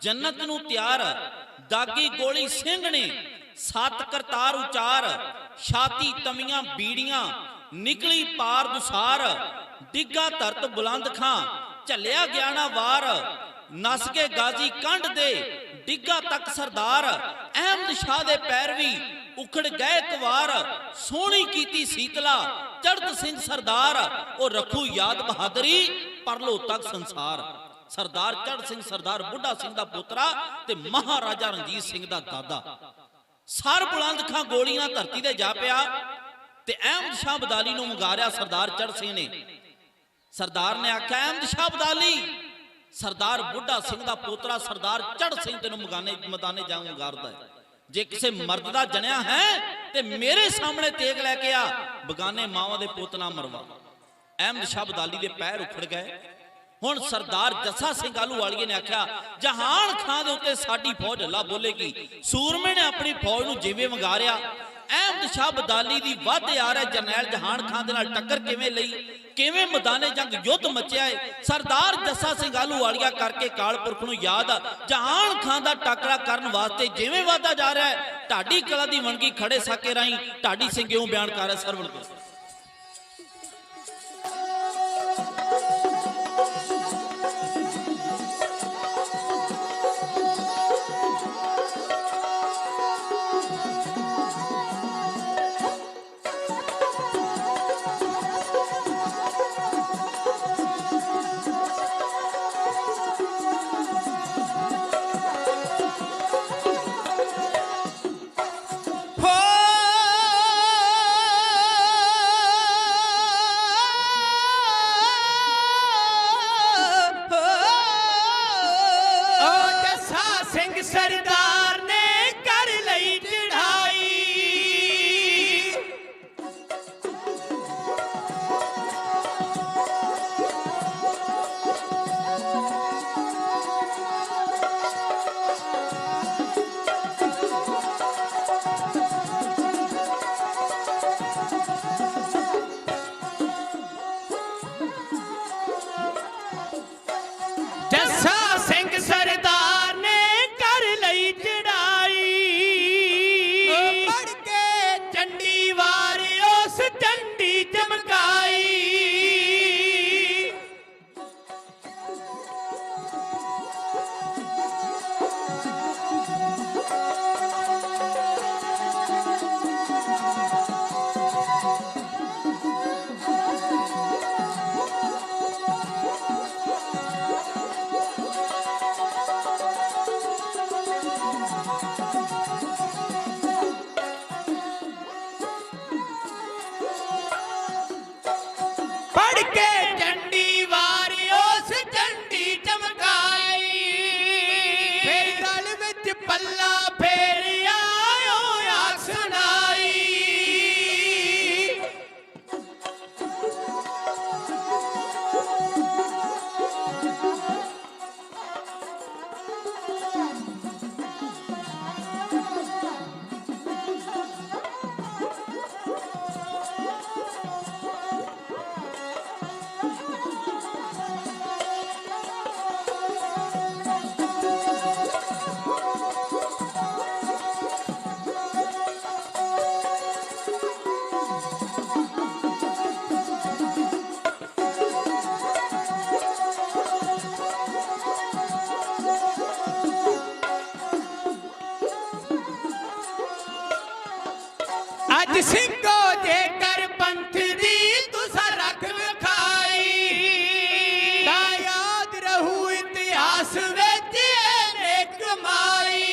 F: ਜੰਨਤ ਨੂੰ ਤਿਆਰ। ਦਾਗੀ ਗੋਲੀ ਸਿੰਘ ਨੇ 7 ਕਰਤਾਰ ਉਚਾਰ। ਛਾਤੀ ਤਮੀਆਂ ਬੀੜੀਆਂ ਨਿਕਲੀ ਪਾਰ ਦੁਸਾਰ। ਡਿੱਗਾ ਧਰਤ ਬੁਲੰਦ ਖਾਂ ਝੱਲਿਆ ਗਿਆ ਨਾ ਵਾਰ। ਨਸ ਕੇ ਗਾਜ਼ੀ ਕੰਢ ਦੇ ਡਿੱਗਾ ਤੱਕ ਸਰਦਾਰ। ਅਹਿਮਦ ਸ਼ਾਹ ਦੇ ਪੈਰ ਵੀ ਉਖੜ ਗਏ ਇੱਕ ਵਾਰ। ਸੋਹਣੀ ਕੀਤੀ ਸੀਤਲਾ ਚੜਤ ਸਿੰਘ ਸਰਦਾਰ। ਉਹ ਰੱਖੂ ਯਾਦ ਬਹਾਦਰੀ ਪਰਲੋ ਤੱਕ ਸੰਸਾਰ। ਸਰਦਾਰ ਚੜ੍ਹ ਸਿੰਘ ਸਰਦਾਰ ਬੁੱਢਾ ਸਿੰਘ ਦਾ ਪੁੱਤਰਾ ਤੇ ਮਹਾਰਾਜਾ ਰਣਜੀਤ ਸਿੰਘ ਦਾ ਦਾਦਾ। ਸਰ ਬੁਲੰਦ ਖਾਂ ਗੋਲੀਆਂ ਧਰਤੀ ਤੇ ਜਾ ਪਿਆ ਤੇ ਅਹਿਮਦ ਸ਼ਾਹ ਅਬਦਾਲੀ ਨੂੰ ਮੰਗਾਰਿਆ ਸਰਦਾਰ ਚੜ੍ਹ ਸਿੰਘ ਨੇ। ਸਰਦਾਰ ਨੇ ਆਖਿਆ, ਅਹਿਮਦ ਸ਼ਾਹ ਅਬਦਾਲੀ, ਸਰਦਾਰ ਬੁੱਢਾ ਸਿੰਘ ਦਾ ਪੋਤਰਾ ਸਰਦਾਰ ਚੜ੍ਹ ਸਿੰਘ ਤੈਨੂੰ ਮੈਦਾਨੇ ਜੰਗ ਮੰਗਾਰਦਾ ਹੈ। ਜੇ ਕਿਸੇ ਮਰਦ ਦਾ ਜਣਿਆ ਹੈ ਤੇ ਮੇਰੇ ਸਾਹਮਣੇ ਤੇਗ ਲੈ ਕੇ ਆ, ਬਗਾਨੇ ਮਾਵਾਂ ਦੇ ਪੁੱਤ ਨਾ ਮਰਵਾ। ਅਹਿਮਦ ਸ਼ਾਹ ਅਬਦਾਲੀ ਦੇ ਪੈਰ ਉਖੜ ਗਏ। ਹੁਣ ਸਰਦਾਰ ਜੱਸਾ ਸਿੰਘ ਆਹਲੂਵਾਲੀਏ ਨੇ ਆਖਿਆ, ਜਹਾਨ ਖਾਨ ਦੇ ਉੱਤੇ ਸਾਡੀ ਫੌਜ ਹੱਲਾ ਬੋਲੇਗੀ। ਸੂਰਮੇ ਨੇ ਆਪਣੀ ਫੌਜ ਨੂੰ ਜਿਵੇਂ ਵੰਗਾਰਿਆ, ਅਹਿਮਦ ਸ਼ਾਹ ਅਬਦਾਲੀ ਦੀ ਵੱਧ ਆ ਰਿਹਾ ਜਰਨੈਲ ਜਹਾਨ ਖਾਨ ਦੇ ਨਾਲ ਟੱਕਰ ਕਿਵੇਂ ਲਈ, ਕਿਵੇਂ ਮੈਦਾਨੇ ਜੰਗ ਯੁੱਧ ਮਚਿਆ ਹੈ। ਸਰਦਾਰ ਜੱਸਾ ਸਿੰਘ ਆਹਲੂਵਾਲੀਆ ਕਰਕੇ ਕਾਲਪੁਰਖ ਨੂੰ ਯਾਦ ਆ, ਜਹਾਨ ਖਾਨ ਦਾ ਟਾਕਰਾ ਕਰਨ ਵਾਸਤੇ ਜਿਵੇਂ ਵਾਧਾ ਜਾ ਰਿਹਾ ਹੈ। ਢਾਡੀ ਕਲਾ ਦੀ ਵਣਗੀ ਖੜੇ ਸਾਕੇ ਰਾਹੀਂ ਢਾਡੀ ਸਿੰਘ ਇਉਂ ਬਿਆਨ ਕਰ ਰਿਹਾ, ਸਰਵਣ ਕਰੋ।
E: सरदार ने कर लई चढ़ाई, जस्सा सिंह सरदार ने कर लई चढ़ाई। पढ़ के चंडी वार उस चंडी चमकाई, पढ़ के चंडी वार उस चंडी चमकाई। फिर गल विच पल्ला फेर आयो आख सुनाई, अज सिंघो जेकर पंथ दी तुसा रख विखाई, ता याद रहू इतिहास विच इहने कमाई।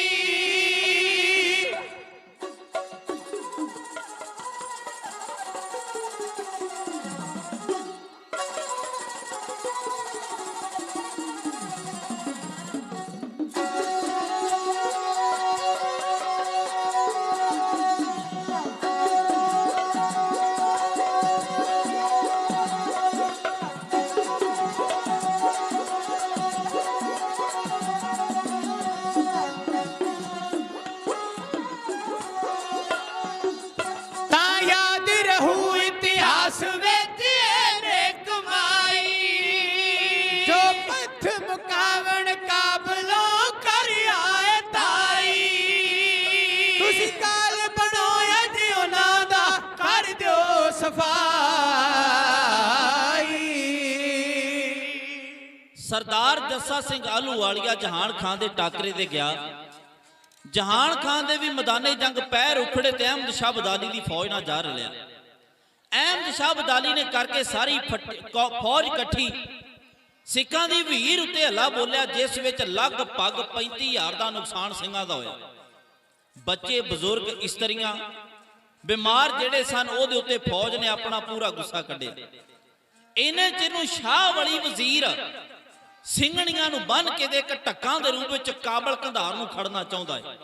E: इतिहास विच इहने कमाई, जो पथ मुकावण काबलों कर आए ताई। तुसी काल बनो अज उन्हां दा कर दिओ सफाई।
F: ਸਰਦਾਰ ਜੱਸਾ ਸਿੰਘ ਆਹਲੂਵਾਲੀਆ ਜਹਾਨ ਖਾਨ ਦੇ ਟਾਕਰੇ ਤੇ ਗਿਆ। ਜਹਾਨ ਖਾਨ ਦੇ ਵੀ ਮੈਦਾਨੇ ਜੰਗ ਪੈਰ ਉਖੜੇ ਤੇ ਅਹਿਮਦ ਸ਼ਾਹ ਅਬਦਾਲੀ ਦੀ ਫੌਜ ਨਾਲ ਜਾ ਰਲਿਆ। ਅਹਿਮਦ ਸ਼ਾਹ ਅਬਦਾਲੀ ਨੇ ਕਰਕੇ ਸਾਰੀ ਫੌਜ ਇਕੱਠੀ ਸਿੱਖਾਂ ਦੀ ਵੀਰ ਉੱਤੇ ਹੱਲਾ ਬੋਲਿਆ, ਜਿਸ ਵਿੱਚ ਲਗਭਗ 35,000 ਦਾ ਨੁਕਸਾਨ ਸਿੰਘਾਂ ਦਾ ਹੋਇਆ। ਬੱਚੇ, ਬਜ਼ੁਰਗ, ਇਸਤਰੀਆਂ, ਬਿਮਾਰ ਜਿਹੜੇ ਸਨ, ਉਹਦੇ ਉੱਤੇ ਫੌਜ ਨੇ ਆਪਣਾ ਪੂਰਾ ਗੁੱਸਾ ਕੱਢਿਆ। ਇਹਨੇ ਚਿਰ ਨੂੰ ਸ਼ਾਹ ਵਲੀ ਵਜ਼ੀਰ ਸਿੰਘਣੀਆਂ ਨੂੰ ਬੰਨ ਕੇ ਦੇ ਇੱਕ ਢੱਕਾਂ ਦੇ ਰੂਪ ਵਿੱਚ ਕਾਬਲ ਕੰਧਾਰ ਨੂੰ ਖੜਨਾ ਚਾਹੁੰਦਾ ਹੈ।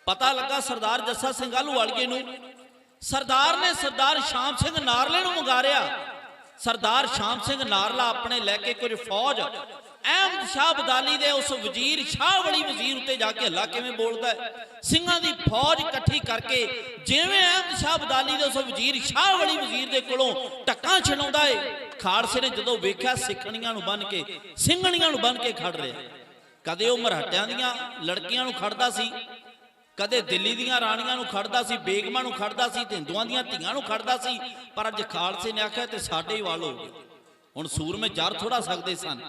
F: ਪਤਾ ਲੱਗਾ ਸਰਦਾਰ ਜੱਸਾ ਸਿੰਘ ਆਹਲੂਵਾਲੀਏ ਨੂੰ, ਸਰਦਾਰ ਨੇ ਸਰਦਾਰ ਸ਼ਾਮ ਸਿੰਘ ਨਾਰਲੇ ਨੂੰ ਮੰਗਾਰਿਆ। ਸਰਦਾਰ ਸ਼ਾਮ ਸਿੰਘ ਨਾਰਲਾ ਆਪਣੇ ਲੈ ਕੇ ਕੁਝ ਫੌਜ ਅਹਿਮਦ ਸ਼ਾਹ ਅਬਦਾਲੀ ਦੇ ਉਸ ਵਜ਼ੀਰ ਸ਼ਾਹ ਵਲੀ ਵਜ਼ੀਰ ਉੱਤੇ ਜਾ ਕੇ ਹੱਲਾ ਕਿਵੇਂ ਬੋਲਦਾ ਹੈ। ਸਿੰਘਾਂ ਦੀ ਫੌਜ ਇਕੱਠੀ ਕਰਕੇ ਜਿਵੇਂ ਅਹਿਮਦ ਸ਼ਾਹ ਅਬਦਾਲੀ ਦੇ ਉਸ ਵਜ਼ੀਰ ਸ਼ਾਹ ਵਲੀ ਵਜ਼ੀਰ ਦੇ ਕੋਲੋਂ ਟੱਕਾਂ ਛਡਾਉਂਦਾ ਏ। ਖਾਲਸੇ ਨੇ ਜਦੋਂ ਵੇਖਿਆ ਸਿੱਖਣੀਆਂ ਨੂੰ ਬੰਨ ਕੇ, ਸਿੰਘਣੀਆਂ ਨੂੰ ਬੰਨ ਕੇ ਖੜ ਰਿਹਾ। ਕਦੇ ਉਹ ਮਰਾਠਿਆਂ ਦੀਆਂ ਲੜਕੀਆਂ ਨੂੰ ਖੜਦਾ ਸੀ, ਕਦੇ ਦਿੱਲੀ ਦੀਆਂ ਰਾਣੀਆਂ ਨੂੰ ਖੜਦਾ ਸੀ, ਬੇਗਮਾਂ ਨੂੰ ਖੜਦਾ ਸੀ, ਹਿੰਦੂਆਂ ਦੀਆਂ ਧੀਆਂ ਨੂੰ ਖੜਦਾ ਸੀ। ਪਰ ਅੱਜ ਖਾਲਸੇ ਨੇ ਆਖਿਆ ਤੇ ਸਾਡੇ ਹੀ ਵੱਲ ਹੋ ਗਏ। ਹੁਣ ਸੂਰਮੇ ਜਰ ਥੋੜਾ ਸਕਦੇ ਸਨ,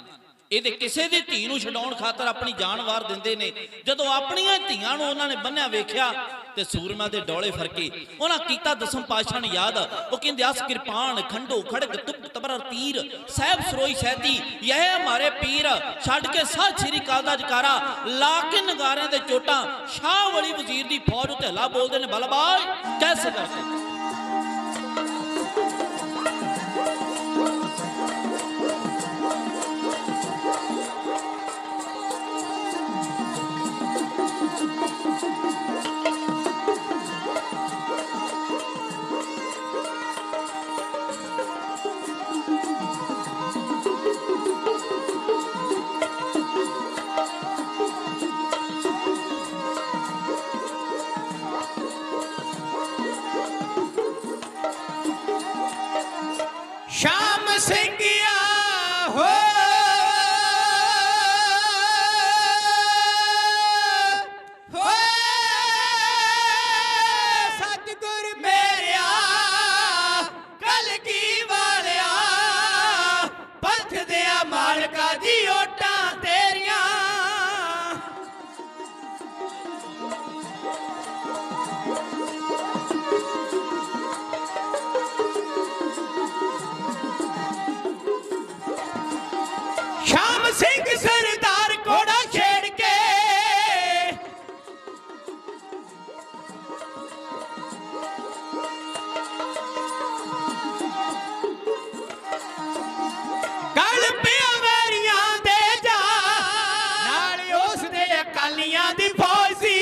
F: ਇਹਦੇ ਕਿਸੇ ਦੀ ਧੀ ਨੂੰ ਛਡਾਉਣ ਖਾਤਰ ਆਪਣੀ ਜਾਨ ਵਾਰ ਦਿੰਦੇ ਨੇ। ਜਦੋਂ ਆਪਣੀਆਂ ਧੀਆਂ ਨੂੰ ਉਹਨਾਂ ਨੇ ਬੰਨਿਆ ਵੇਖਿਆ ਤੇ ਸੂਰਮਿਆਂ ਦੇ ਡੋਲੇ ਫਰਕੇ। ਉਹਨਾਂ ਕੀਤਾ ਦਸਮ ਪਾਤਸ਼ਾਹ ਨੂੰ ਯਾਦ, ਉਹ ਕਹਿੰਦੇ ਅਸ ਕਿਰਪਾਨ ਖੰਡੋ ਖੜਗ ਤੁਕ ਤਬਰ ਤੀਰ ਸਾਹਿਬ ਸਰੋਈ ਸਹਿਤੀ ਇਹ ਹਮਾਰੇ ਪੀਰ। ਛੱਡ ਕੇ ਸਤਿ ਸ੍ਰੀ ਅਕਾਲ ਦਾ ਜਕਾਰਾ ਲਾ ਕੇ ਨਗਾਰਿਆਂ ਦੇ ਚੋਟਾਂ ਸ਼ਾਹ ਵਲੀ ਵਜ਼ੀਰ ਦੀ ਫੌਜ ਉੱਤੇ ਹੱਲਾ ਬੋਲਦੇ ਨੇ, ਬਲਬਾਜ ਕੈਸੇ ਕਰਦੇ।
D: ਸ਼ਾਮ ਸਿੰਘਿਆ ਹੋ ਸਤਿਗੁਰ ਮੇਰਿਆ ਕਲਗੀ ਵਾਲਿਆ ਪੰਥ ਦਿਆ ਮਾਲਕਾ ਦੀ ਓਟਾਂ ਤੇਰੀਆਂ। ਸ਼ਾਮ ਸਿੰਘ ਸਰਦਾਰ ਘੋੜਾ ਛੇੜ ਕੇ ਗਲ ਪਿਆ ਵੈਰੀਆਂ ਦੇ ਜਾ, ਨਾਲ ਉਸ ਦੇ ਅਕਾਲੀਆਂ ਦੀ ਫੌਜ ਸੀ।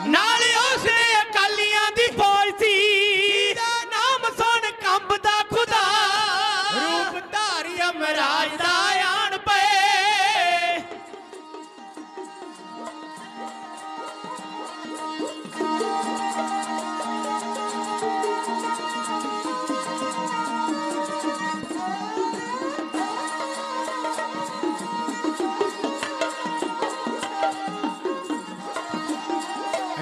D: ਨਾਲ ਉਸਨੇ ਅਕਾਲੀਆਂ ਦੀ ਫੌਜ ਸੀ। ਨਾਮ ਸੁਣ ਕੰਬਦਾ ਖੁਦਾ, ਰੂਪ ਧਾਰੀ ਅਮਰਾਜ ਦਾ ਆਣ ਪਏ।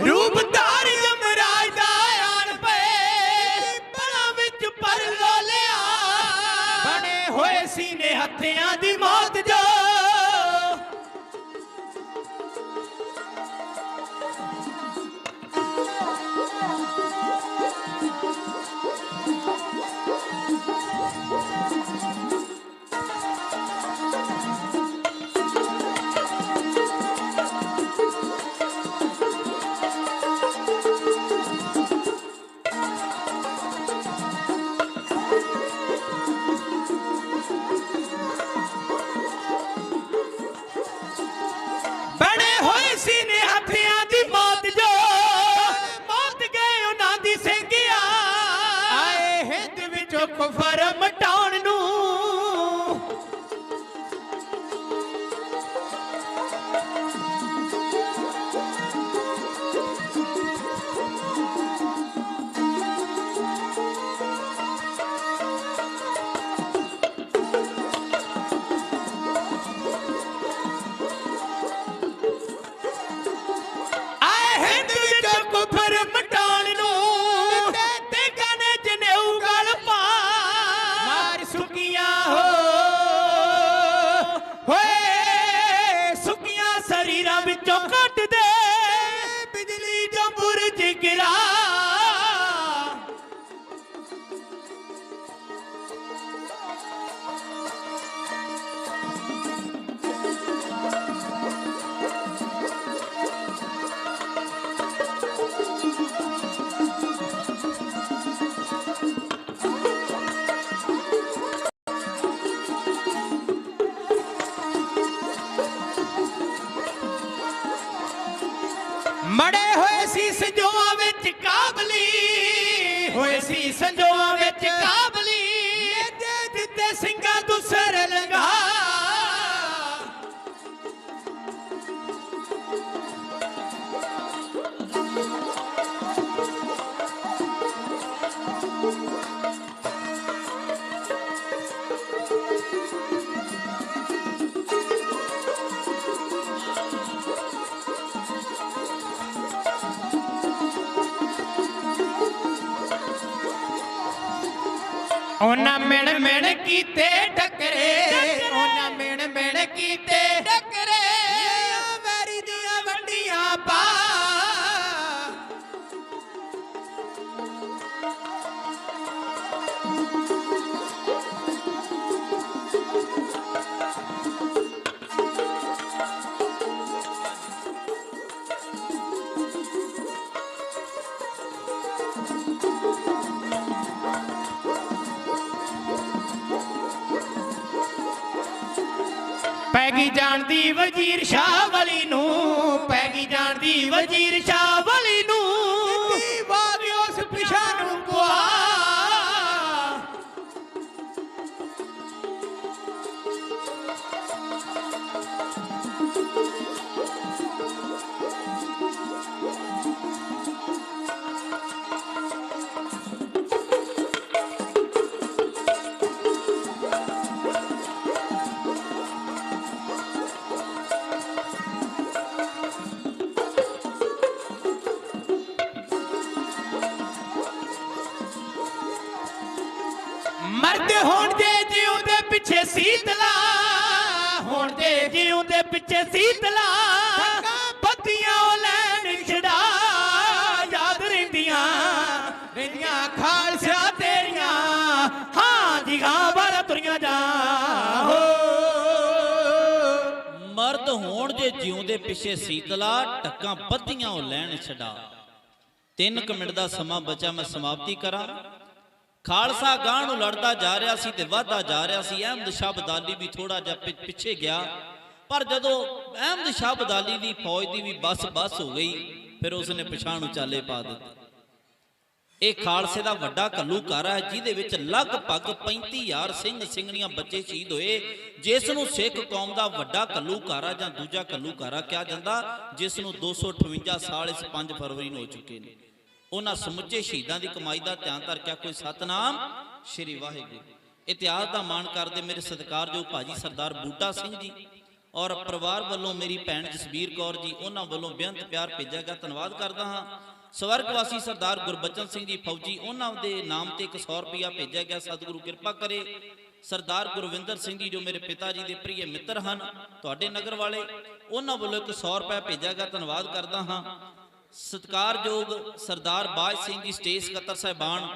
D: ਰੂਪ ਧਾਰੀ ਅਮਰਾਜ ਦਾ ਆਣ ਪਏ। ਬਲਾਂ ਵਿੱਚ ਪਰ ਲੋਲਿਆ ਬਣੇ ਹੋਏ ਸੀਨੇ ਹੱਥਿਆਂ ਦੀ ਮੌਤ ਜੋ। ਬਣੇ ਹੋਏ ਸੀਨੇ ਹੱਥਿਆਂ ਦੀ ਮੌਤ ਜੋ। ਮੌਤ ਗਏ ਉਹਨਾਂ ਦੀ ਸਿੰਘਿਆ ਆਏ ਹਿੰਦ ਵਿੱਚੋਂ ਕੁਫਰ ਮਟਾਉਣ ਨੂੰ। ਕੁਫਰ ਮਟਾਉਣ ਨੂੰ ਤੇ ਗਾਣੇ ਜਨੇਊ ਗਲ ਪਾ ਮਾਰ ਸੁਕੀਆਂ ਹੋਏ ਸੁਕੀਆਂ ਸਰੀਰਾਂ ਵਿੱਚੋਂ ਕੱਢ ਦੇ। ਸੀ ਸੰਜੋਆਂ ਵਿੱਚ ਕਾਬਲੀ,
E: ਹੋਏ ਸੀ ਸੰਜੋਆਂ ਵਿੱਚ ਕਾਬਲੀ,
D: ਦੇ ਦਿੱਤੇ ਸਿੰਘਾਂ ਤੂੰ ਸਿਰ ਲੰਘਾ।
E: ਉਹਨਾਂ ਮਿਣ ਮਿਣ ਕੀਤੇ ਟੱਕਰੇ, ਉਹਨਾਂ ਮਿਣ ਮਿਣ ਕੀਤੇ ਟੱਕਰੇ,
D: ਵੈਰੀ ਦੀਆਂ ਵੰਡੀਆਂ ਪਾ।
E: ਪੈ ਗਈ ਜਾਣਦੀ ਵਜ਼ੀਰ ਸ਼ਾਹ ਵਲੀ ਨੂੰ, ਪੈ ਗਈ ਜਾਣਦੀ ਵਜ਼ੀਰ ਸ਼ਾਹ ਵਲੀ ਨੂੰ,
D: ਬਾਗ ਉਸ ਪਿਛਾ ਨੂੰ ਪੁਆ।
E: ਮਰਦ ਹੋਣ ਦੇ ਜਿਉਂ ਦੇ ਪਿੱਛੇ ਸੀਤਲਾ, ਹੋਣ ਦੇ ਜਿਉਂ ਦੇ ਪਿੱਛੇ ਸੀਤਲਾ,
D: ਬੱਤੀਆਂ ਉਹ ਲੈਣ ਛਡਾ।
E: ਯਾਦ ਰਹਿੰਦੀਆਂ ਰਹਿੰਦੀਆਂ ਖਾਲਸਾ ਤੇਰੀਆਂ, ਹਾਂ ਜੀ ਹਾਂ ਬਾਰਾ ਤੁਰੀਆਂ ਜਾ।
F: ਮਰਦ ਹੋਣ ਜੇ ਜਿਉਂਦੇ ਪਿੱਛੇ ਸੀਤਲਾ, ਟੱਕਾਂ ਬੱਧੀਆਂ ਉਹ ਲੈਣ ਛਡਾ। 3 ਮਿੰਟ ਦਾ ਸਮਾਂ ਬਚਾ, ਮੈਂ ਸਮਾਪਤੀ ਕਰਾਂ। ਖਾਲਸਾ ਗਾਂ ਨੂੰ ਲੜਦਾ ਜਾ ਰਿਹਾ ਸੀ ਤੇ ਵਧਦਾ ਜਾ ਰਿਹਾ ਸੀ। ਅਹਿਮਦ ਸ਼ਾਹ ਅਬਦਾਲੀ ਵੀ ਥੋੜਾ ਜਿਹਾ ਪਿੱਛੇ ਗਿਆ, ਪਰ ਜਦੋਂ ਅਹਿਮਦ ਸ਼ਾਹ ਅਬਦਾਲੀ ਦੀ ਫੌਜ ਦੀ ਵੀ ਬਸ ਹੋ ਗਈ, ਫਿਰ ਉਸਨੇ ਪਛਾਣ ਨੂੰ ਚਾਲੇ ਪਾ ਦਿੱਤੇ। ਇਹ ਖਾਲਸੇ ਦਾ ਵੱਡਾ ਘੱਲੂਘਾਰਾ ਹੈ, ਜਿਹਦੇ ਵਿੱਚ ਲਗਭਗ 35,000 ਸਿੰਘ ਸਿੰਘਣੀਆਂ ਬੱਚੇ ਸ਼ਹੀਦ ਹੋਏ, ਜਿਸ ਨੂੰ ਸਿੱਖ ਕੌਮ ਦਾ ਵੱਡਾ ਘੱਲੂਘਾਰਾ ਜਾਂ ਦੂਜਾ ਘੱਲੂਘਾਰਾ ਕਿਹਾ ਜਾਂਦਾ, ਜਿਸ ਨੂੰ 258 ਸਾਲ ਇਸ 5 ਫਰਵਰੀ ਨੂੰ ਹੋ ਚੁੱਕੇ ਨੇ। ਉਹਨਾਂ ਸਮੁੱਚੇ ਸ਼ਹੀਦਾਂ ਦੀ ਕਮਾਈ ਦਾ ਧਿਆਨ ਧਰਕਿਆ ਕੋਈ ਸਤਨਾਮ ਸ਼੍ਰੀ ਵਾਹਿਗੁਰੂ। ਇਤਿਹਾਸ ਦਾ ਮਾਣ ਕਰਦੇ ਮੇਰੇ ਸਤਿਕਾਰਯੋਗ ਭਾਜੀ ਸਰਦਾਰ ਬੂਟਾ ਸਿੰਘ ਜੀ ਔਰ ਪਰਿਵਾਰ ਵੱਲੋਂ ਮੇਰੀ ਭੈਣ ਜਸਬੀਰ ਕੌਰ ਜੀ, ਉਹਨਾਂ ਵੱਲੋਂ ਬੇਅੰਤ ਪਿਆਰ ਭੇਜਿਆ ਗਿਆ, ਧੰਨਵਾਦ ਕਰਦਾ ਹਾਂ। ਸਵਰਗਵਾਸੀ ਸਰਦਾਰ ਗੁਰਬਚਨ ਸਿੰਘ ਜੀ ਫੌਜੀ, ਉਹਨਾਂ ਦੇ ਨਾਮ ਤੇ 100 ਰੁਪਇਆ ਭੇਜਿਆ ਗਿਆ, ਸਤਿਗੁਰੂ ਕਿਰਪਾ ਕਰੇ। ਸਰਦਾਰ ਗੁਰਵਿੰਦਰ ਸਿੰਘ ਜੀ ਜੋ ਮੇਰੇ ਪਿਤਾ ਜੀ ਦੇ ਪ੍ਰਿਯ ਮਿੱਤਰ ਹਨ, ਤੁਹਾਡੇ ਨਗਰ ਵਾਲੇ, ਉਹਨਾਂ ਵੱਲੋਂ 100 ਰੁਪਇਆ ਭੇਜਿਆ ਗਿਆ, ਧੰਨਵਾਦ ਕਰਦਾ ਹਾਂ। ਸਤਿਕਾਰਯੋਗ ਸਰਦਾਰ ਬਾਜ ਸਿੰਘ ਜੀ ਸਟੇਜ ਸਕੱਤਰ ਸਾਹਿਬਾਨ,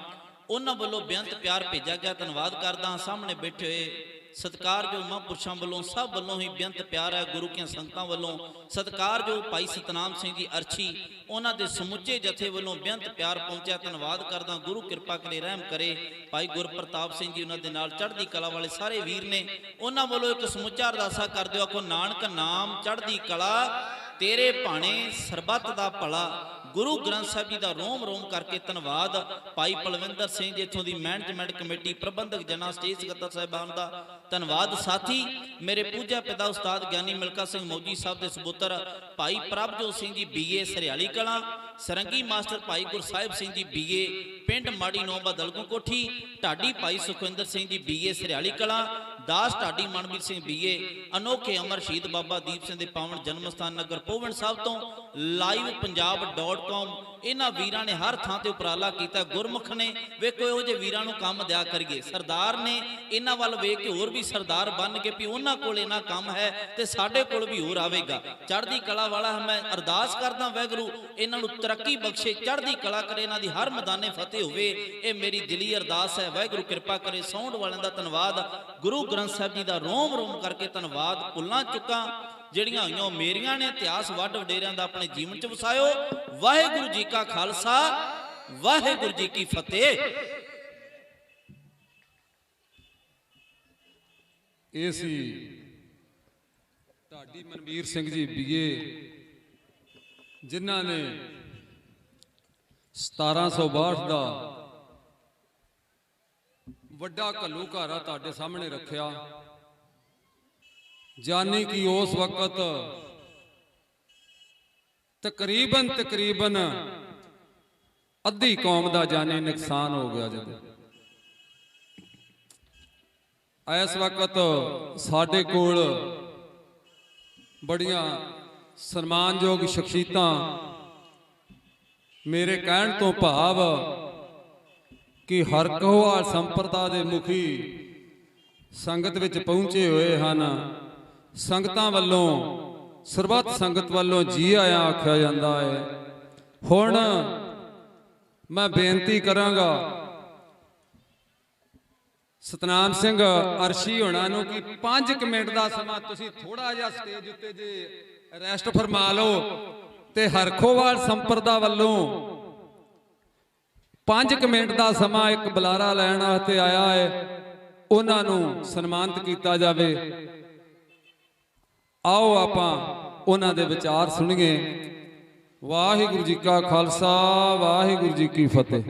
F: ਉਹਨਾਂ ਵੱਲੋਂ ਬੇਅੰਤ ਪਿਆਰ ਭੇਜਿਆ ਗਿਆ, ਧੰਨਵਾਦ ਕਰਦਾ ਹਾਂ। ਸਾਹਮਣੇ ਬੈਠੇ ਹੋਏ ਸਤਿਕਾਰਯੋਗ ਮਹਾਂਪੁਰਸ਼ਾਂ ਵੱਲੋਂ, ਸਭ ਵੱਲੋਂ ਹੀ ਬੇਅੰਤ ਪਿਆਰ ਹੈ। ਗੁਰੂ ਕੀਆਂ ਸੰਗਤਾਂ ਵੱਲੋਂ ਸਤਿਕਾਰਯੋਗ ਭਾਈ ਸਤਨਾਮ ਸਿੰਘ ਜੀ ਅਰਛੀ, ਉਹਨਾਂ ਦੇ ਸਮੁੱਚੇ ਜਥੇ ਵੱਲੋਂ ਬੇਅੰਤ ਪਿਆਰ ਪਹੁੰਚਿਆ, ਧੰਨਵਾਦ ਕਰਦਾ। ਗੁਰੂ ਕਿਰਪਾ ਕਰੇ, ਰਹਿਮ ਕਰੇ। ਭਾਈ ਗੁਰਪ੍ਰਤਾਪ ਸਿੰਘ ਜੀ, ਉਹਨਾਂ ਦੇ ਨਾਲ ਚੜ੍ਹਦੀ ਕਲਾ ਵਾਲੇ ਸਾਰੇ ਵੀਰ ਨੇ, ਉਹਨਾਂ ਵੱਲੋਂ ਇੱਕ ਸਮੁੱਚਾ ਅਰਦਾਸਾ ਕਰ ਦਿਓ, ਆਖੋ ਨਾਨਕ ਨਾਮ ਚੜ੍ਹਦੀ ਕਲਾ, ਤੇਰੇ ਭਾਣੇ ਸਰਬੱਤ ਦਾ ਭਲਾ। ਗੁਰੂ ਗ੍ਰੰਥ ਸਾਹਿਬ ਜੀ ਦਾ ਰੋਮ ਰੋਮ ਕਰਕੇ ਧੰਨਵਾਦ। ਭਾਈ ਪਲਵਿੰਦਰ ਸਿੰਘ ਜੀ ਇੱਥੋਂ ਦੀ ਮੈਨੇਜਮੈਂਟ ਕਮੇਟੀ ਪ੍ਰਬੰਧਕ ਜਨਾ ਸਟੇਜ ਸਕੱਤਰ ਸਾਹਿਬਾਨ ਦਾ ਧੰਨਵਾਦ। ਸਾਥੀ ਮੇਰੇ ਪੂਜਾ ਪਿਤਾ ਉਸਤਾਦ ਗਿਆਨੀ ਮਿਲਕਾ ਸਿੰਘ ਮੌਜੀ ਸਾਹਿਬ ਦੇ ਸਪੁੱਤਰ ਭਾਈ ਪ੍ਰਭਜੋਤ ਸਿੰਘ ਜੀ BA ਸਰਿਆਲੀ ਕਲਾਂ, ਸਰੰਗੀ ਮਾਸਟਰ ਭਾਈ ਗੁਰਸਾਹਿਬ ਸਿੰਘ ਜੀ BA ਪਿੰਡ ਮਾੜੀ ਨੌਬਾ ਦਲਗੂ ਕੋਠੀ, ਢਾਡੀ ਭਾਈ ਸੁਖਵਿੰਦਰ ਸਿੰਘ ਜੀ BA ਸਰਿਆਲੀ ਕਲਾਂ, ਦਾਸ ਢਾਡੀ ਮਨਵੀਰ ਸਿੰਘ BA, ਅਨੋਖੇ ਅਮਰ ਸ਼ਹੀਦ ਬਾਬਾ ਦੀਪ ਸਿੰਘ ਦੇ ਪਾਵਨ ਜਨਮ ਸਥਾਨ ਨਗਰ ਪੋਵਨ ਸਾਹਿਬ ਤੋਂ livepunjab.com। ਇਹਨਾਂ ਵੀਰਾਂ ਨੇ ਹਰ ਥਾਂ ਤੇ ਉਪਰਾਲਾ ਕੀਤਾ, ਗੁਰਮੁਖ ਨੇ ਵੇਖੋ ਇਹੋ ਜਿਹੇ ਵੀਰਾਂ ਨੂੰ ਕੰਮ ਦਿਆ ਕਰੀਏ। ਸਰਦਾਰ ਨੇ ਇਹਨਾਂ ਵੱਲ ਵੇਖ ਕੇ ਹੋਰ ਵੀ ਸਰਦਾਰ ਬਣ ਕੇ ਵੀ ਉਹਨਾਂ ਕੋਲ ਇਹਨਾਂ ਕੰਮ ਹੈ ਤੇ ਸਾਡੇ ਕੋਲ ਵੀ ਹੋਰ ਆਵੇਗਾ। ਚੜ੍ਹਦੀ ਕਲਾ ਵਾਲਾ ਮੈਂ ਅਰਦਾਸ ਕਰਦਾ, ਵਾਹਿਗੁਰੂ ਇਹਨਾਂ ਨੂੰ ਤਰੱਕੀ ਬਖਸ਼ੇ, ਚੜ੍ਹਦੀ ਕਲਾ ਕਰੇ, ਇਹਨਾਂ ਦੀ ਹਰ ਮੈਦਾਨੇ ਫਤਿਹ ਹੋਵੇ, ਇਹ ਮੇਰੀ ਦਿਲੀ ਅਰਦਾਸ ਹੈ। ਵਾਹਿਗੁਰੂ ਕਿਰਪਾ ਕਰੇ। ਸਾਊਂਡ ਵਾਲਿਆਂ ਦਾ ਧੰਨਵਾਦ, ਗੁਰੂ ਗ੍ਰੰਥ ਸਾਹਿਬ ਜੀ ਦਾ ਰੋਮ ਰੋਮ ਕਰਕੇ ਧੰਨਵਾਦ। ਭੁੱਲਾਂ ਚੁੱਕਾਂ ਜਿਹੜੀਆਂ ਹੋਈਆਂ ਮੇਰੀਆਂ ਨੇ, ਇਤਿਹਾਸ ਵੱਡ ਵਡੇਰਿਆਂ ਦਾ ਆਪਣੇ ਜੀਵਨ ਚ ਵਸਾਇਓ। ਵਾਹਿਗੁਰੂ ਜੀ ਕਾ ਖਾਲਸਾ, ਵਾਹਿਗੁਰੂ ਜੀ ਕੀ ਫਤਿਹ।
G: ਇਹ ਸੀ ਢਾਡੀ ਮਨਵੀਰ ਸਿੰਘ ਜੀ BA, ਜਿਨ੍ਹਾਂ ਨੇ 1762 ਦਾ ਵੱਡਾ ਘੱਲੂਘਾਰਾ ਤੁਹਾਡੇ ਸਾਹਮਣੇ ਰੱਖਿਆ, ਜਾਨੀ ਕਿ ਉਸ ਵਕਤ ਤਕਰੀਬਨ ਅੱਧੀ ਕੌਮ ਦਾ ਜਾਨੀ ਨੁਕਸਾਨ ਹੋ ਗਿਆ। ਜਦੋਂ ਇਸ ਵਕਤ ਸਾਡੇ ਕੋਲ ਬੜੀਆਂ ਸਨਮਾਨਯੋਗ ਸ਼ਖਸੀਅਤਾਂ, ਮੇਰੇ ਕਹਿਣ ਤੋਂ ਭਾਵ ਕਿ ਹਰਕੋਵਾਲ ਸੰਪਰਦਾ ਦੇ ਮੁਖੀ ਸੰਗਤ ਵਿੱਚ ਪਹੁੰਚੇ ਹੋਏ ਹਨ। ਸੰਗਤਾਂ ਵੱਲੋਂ, ਸਰਬੱਤ ਸੰਗਤ ਵੱਲੋਂ ਜੀ ਆਇਆਂ ਆਖਿਆ ਜਾਂਦਾ ਹੈ। ਹੁਣ ਮੈਂ ਬੇਨਤੀ ਕਰਾਂਗਾ ਸਤਨਾਮ ਸਿੰਘ ਅਰਸ਼ੀ ਹੋਣਾ ਨੂੰ ਕਿ 5 ਮਿੰਟ ਦਾ ਸਮਾਂ ਤੁਸੀਂ ਥੋੜਾ ਜਿਹਾ ਸਟੇਜ ਉੱਤੇ ਜੇ ਰੈਸਟ ਫਰਮਾ ਲਓ, ਤੇ ਹਰਖੋਵਾਲ ਸੰਪਰਦਾ ਵੱਲੋਂ 5 ਮਿੰਟ ਦਾ ਸਮਾਂ ਇੱਕ ਬੁਲਾਰਾ ਲੈਣ ਵਾਸਤੇ ਆਇਆ ਹੈ, ਉਹਨਾਂ ਨੂੰ ਸਨਮਾਨਿਤ ਕੀਤਾ ਜਾਵੇ। ਆਓ ਆਪਾਂ ਉਹਨਾਂ ਦੇ ਵਿਚਾਰ ਸੁਣੀਏ। ਵਾਹਿਗੁਰੂ ਜੀ ਕਾ ਖਾਲਸਾ, ਵਾਹਿਗੁਰੂ ਜੀ ਕੀ ਫਤਿਹ।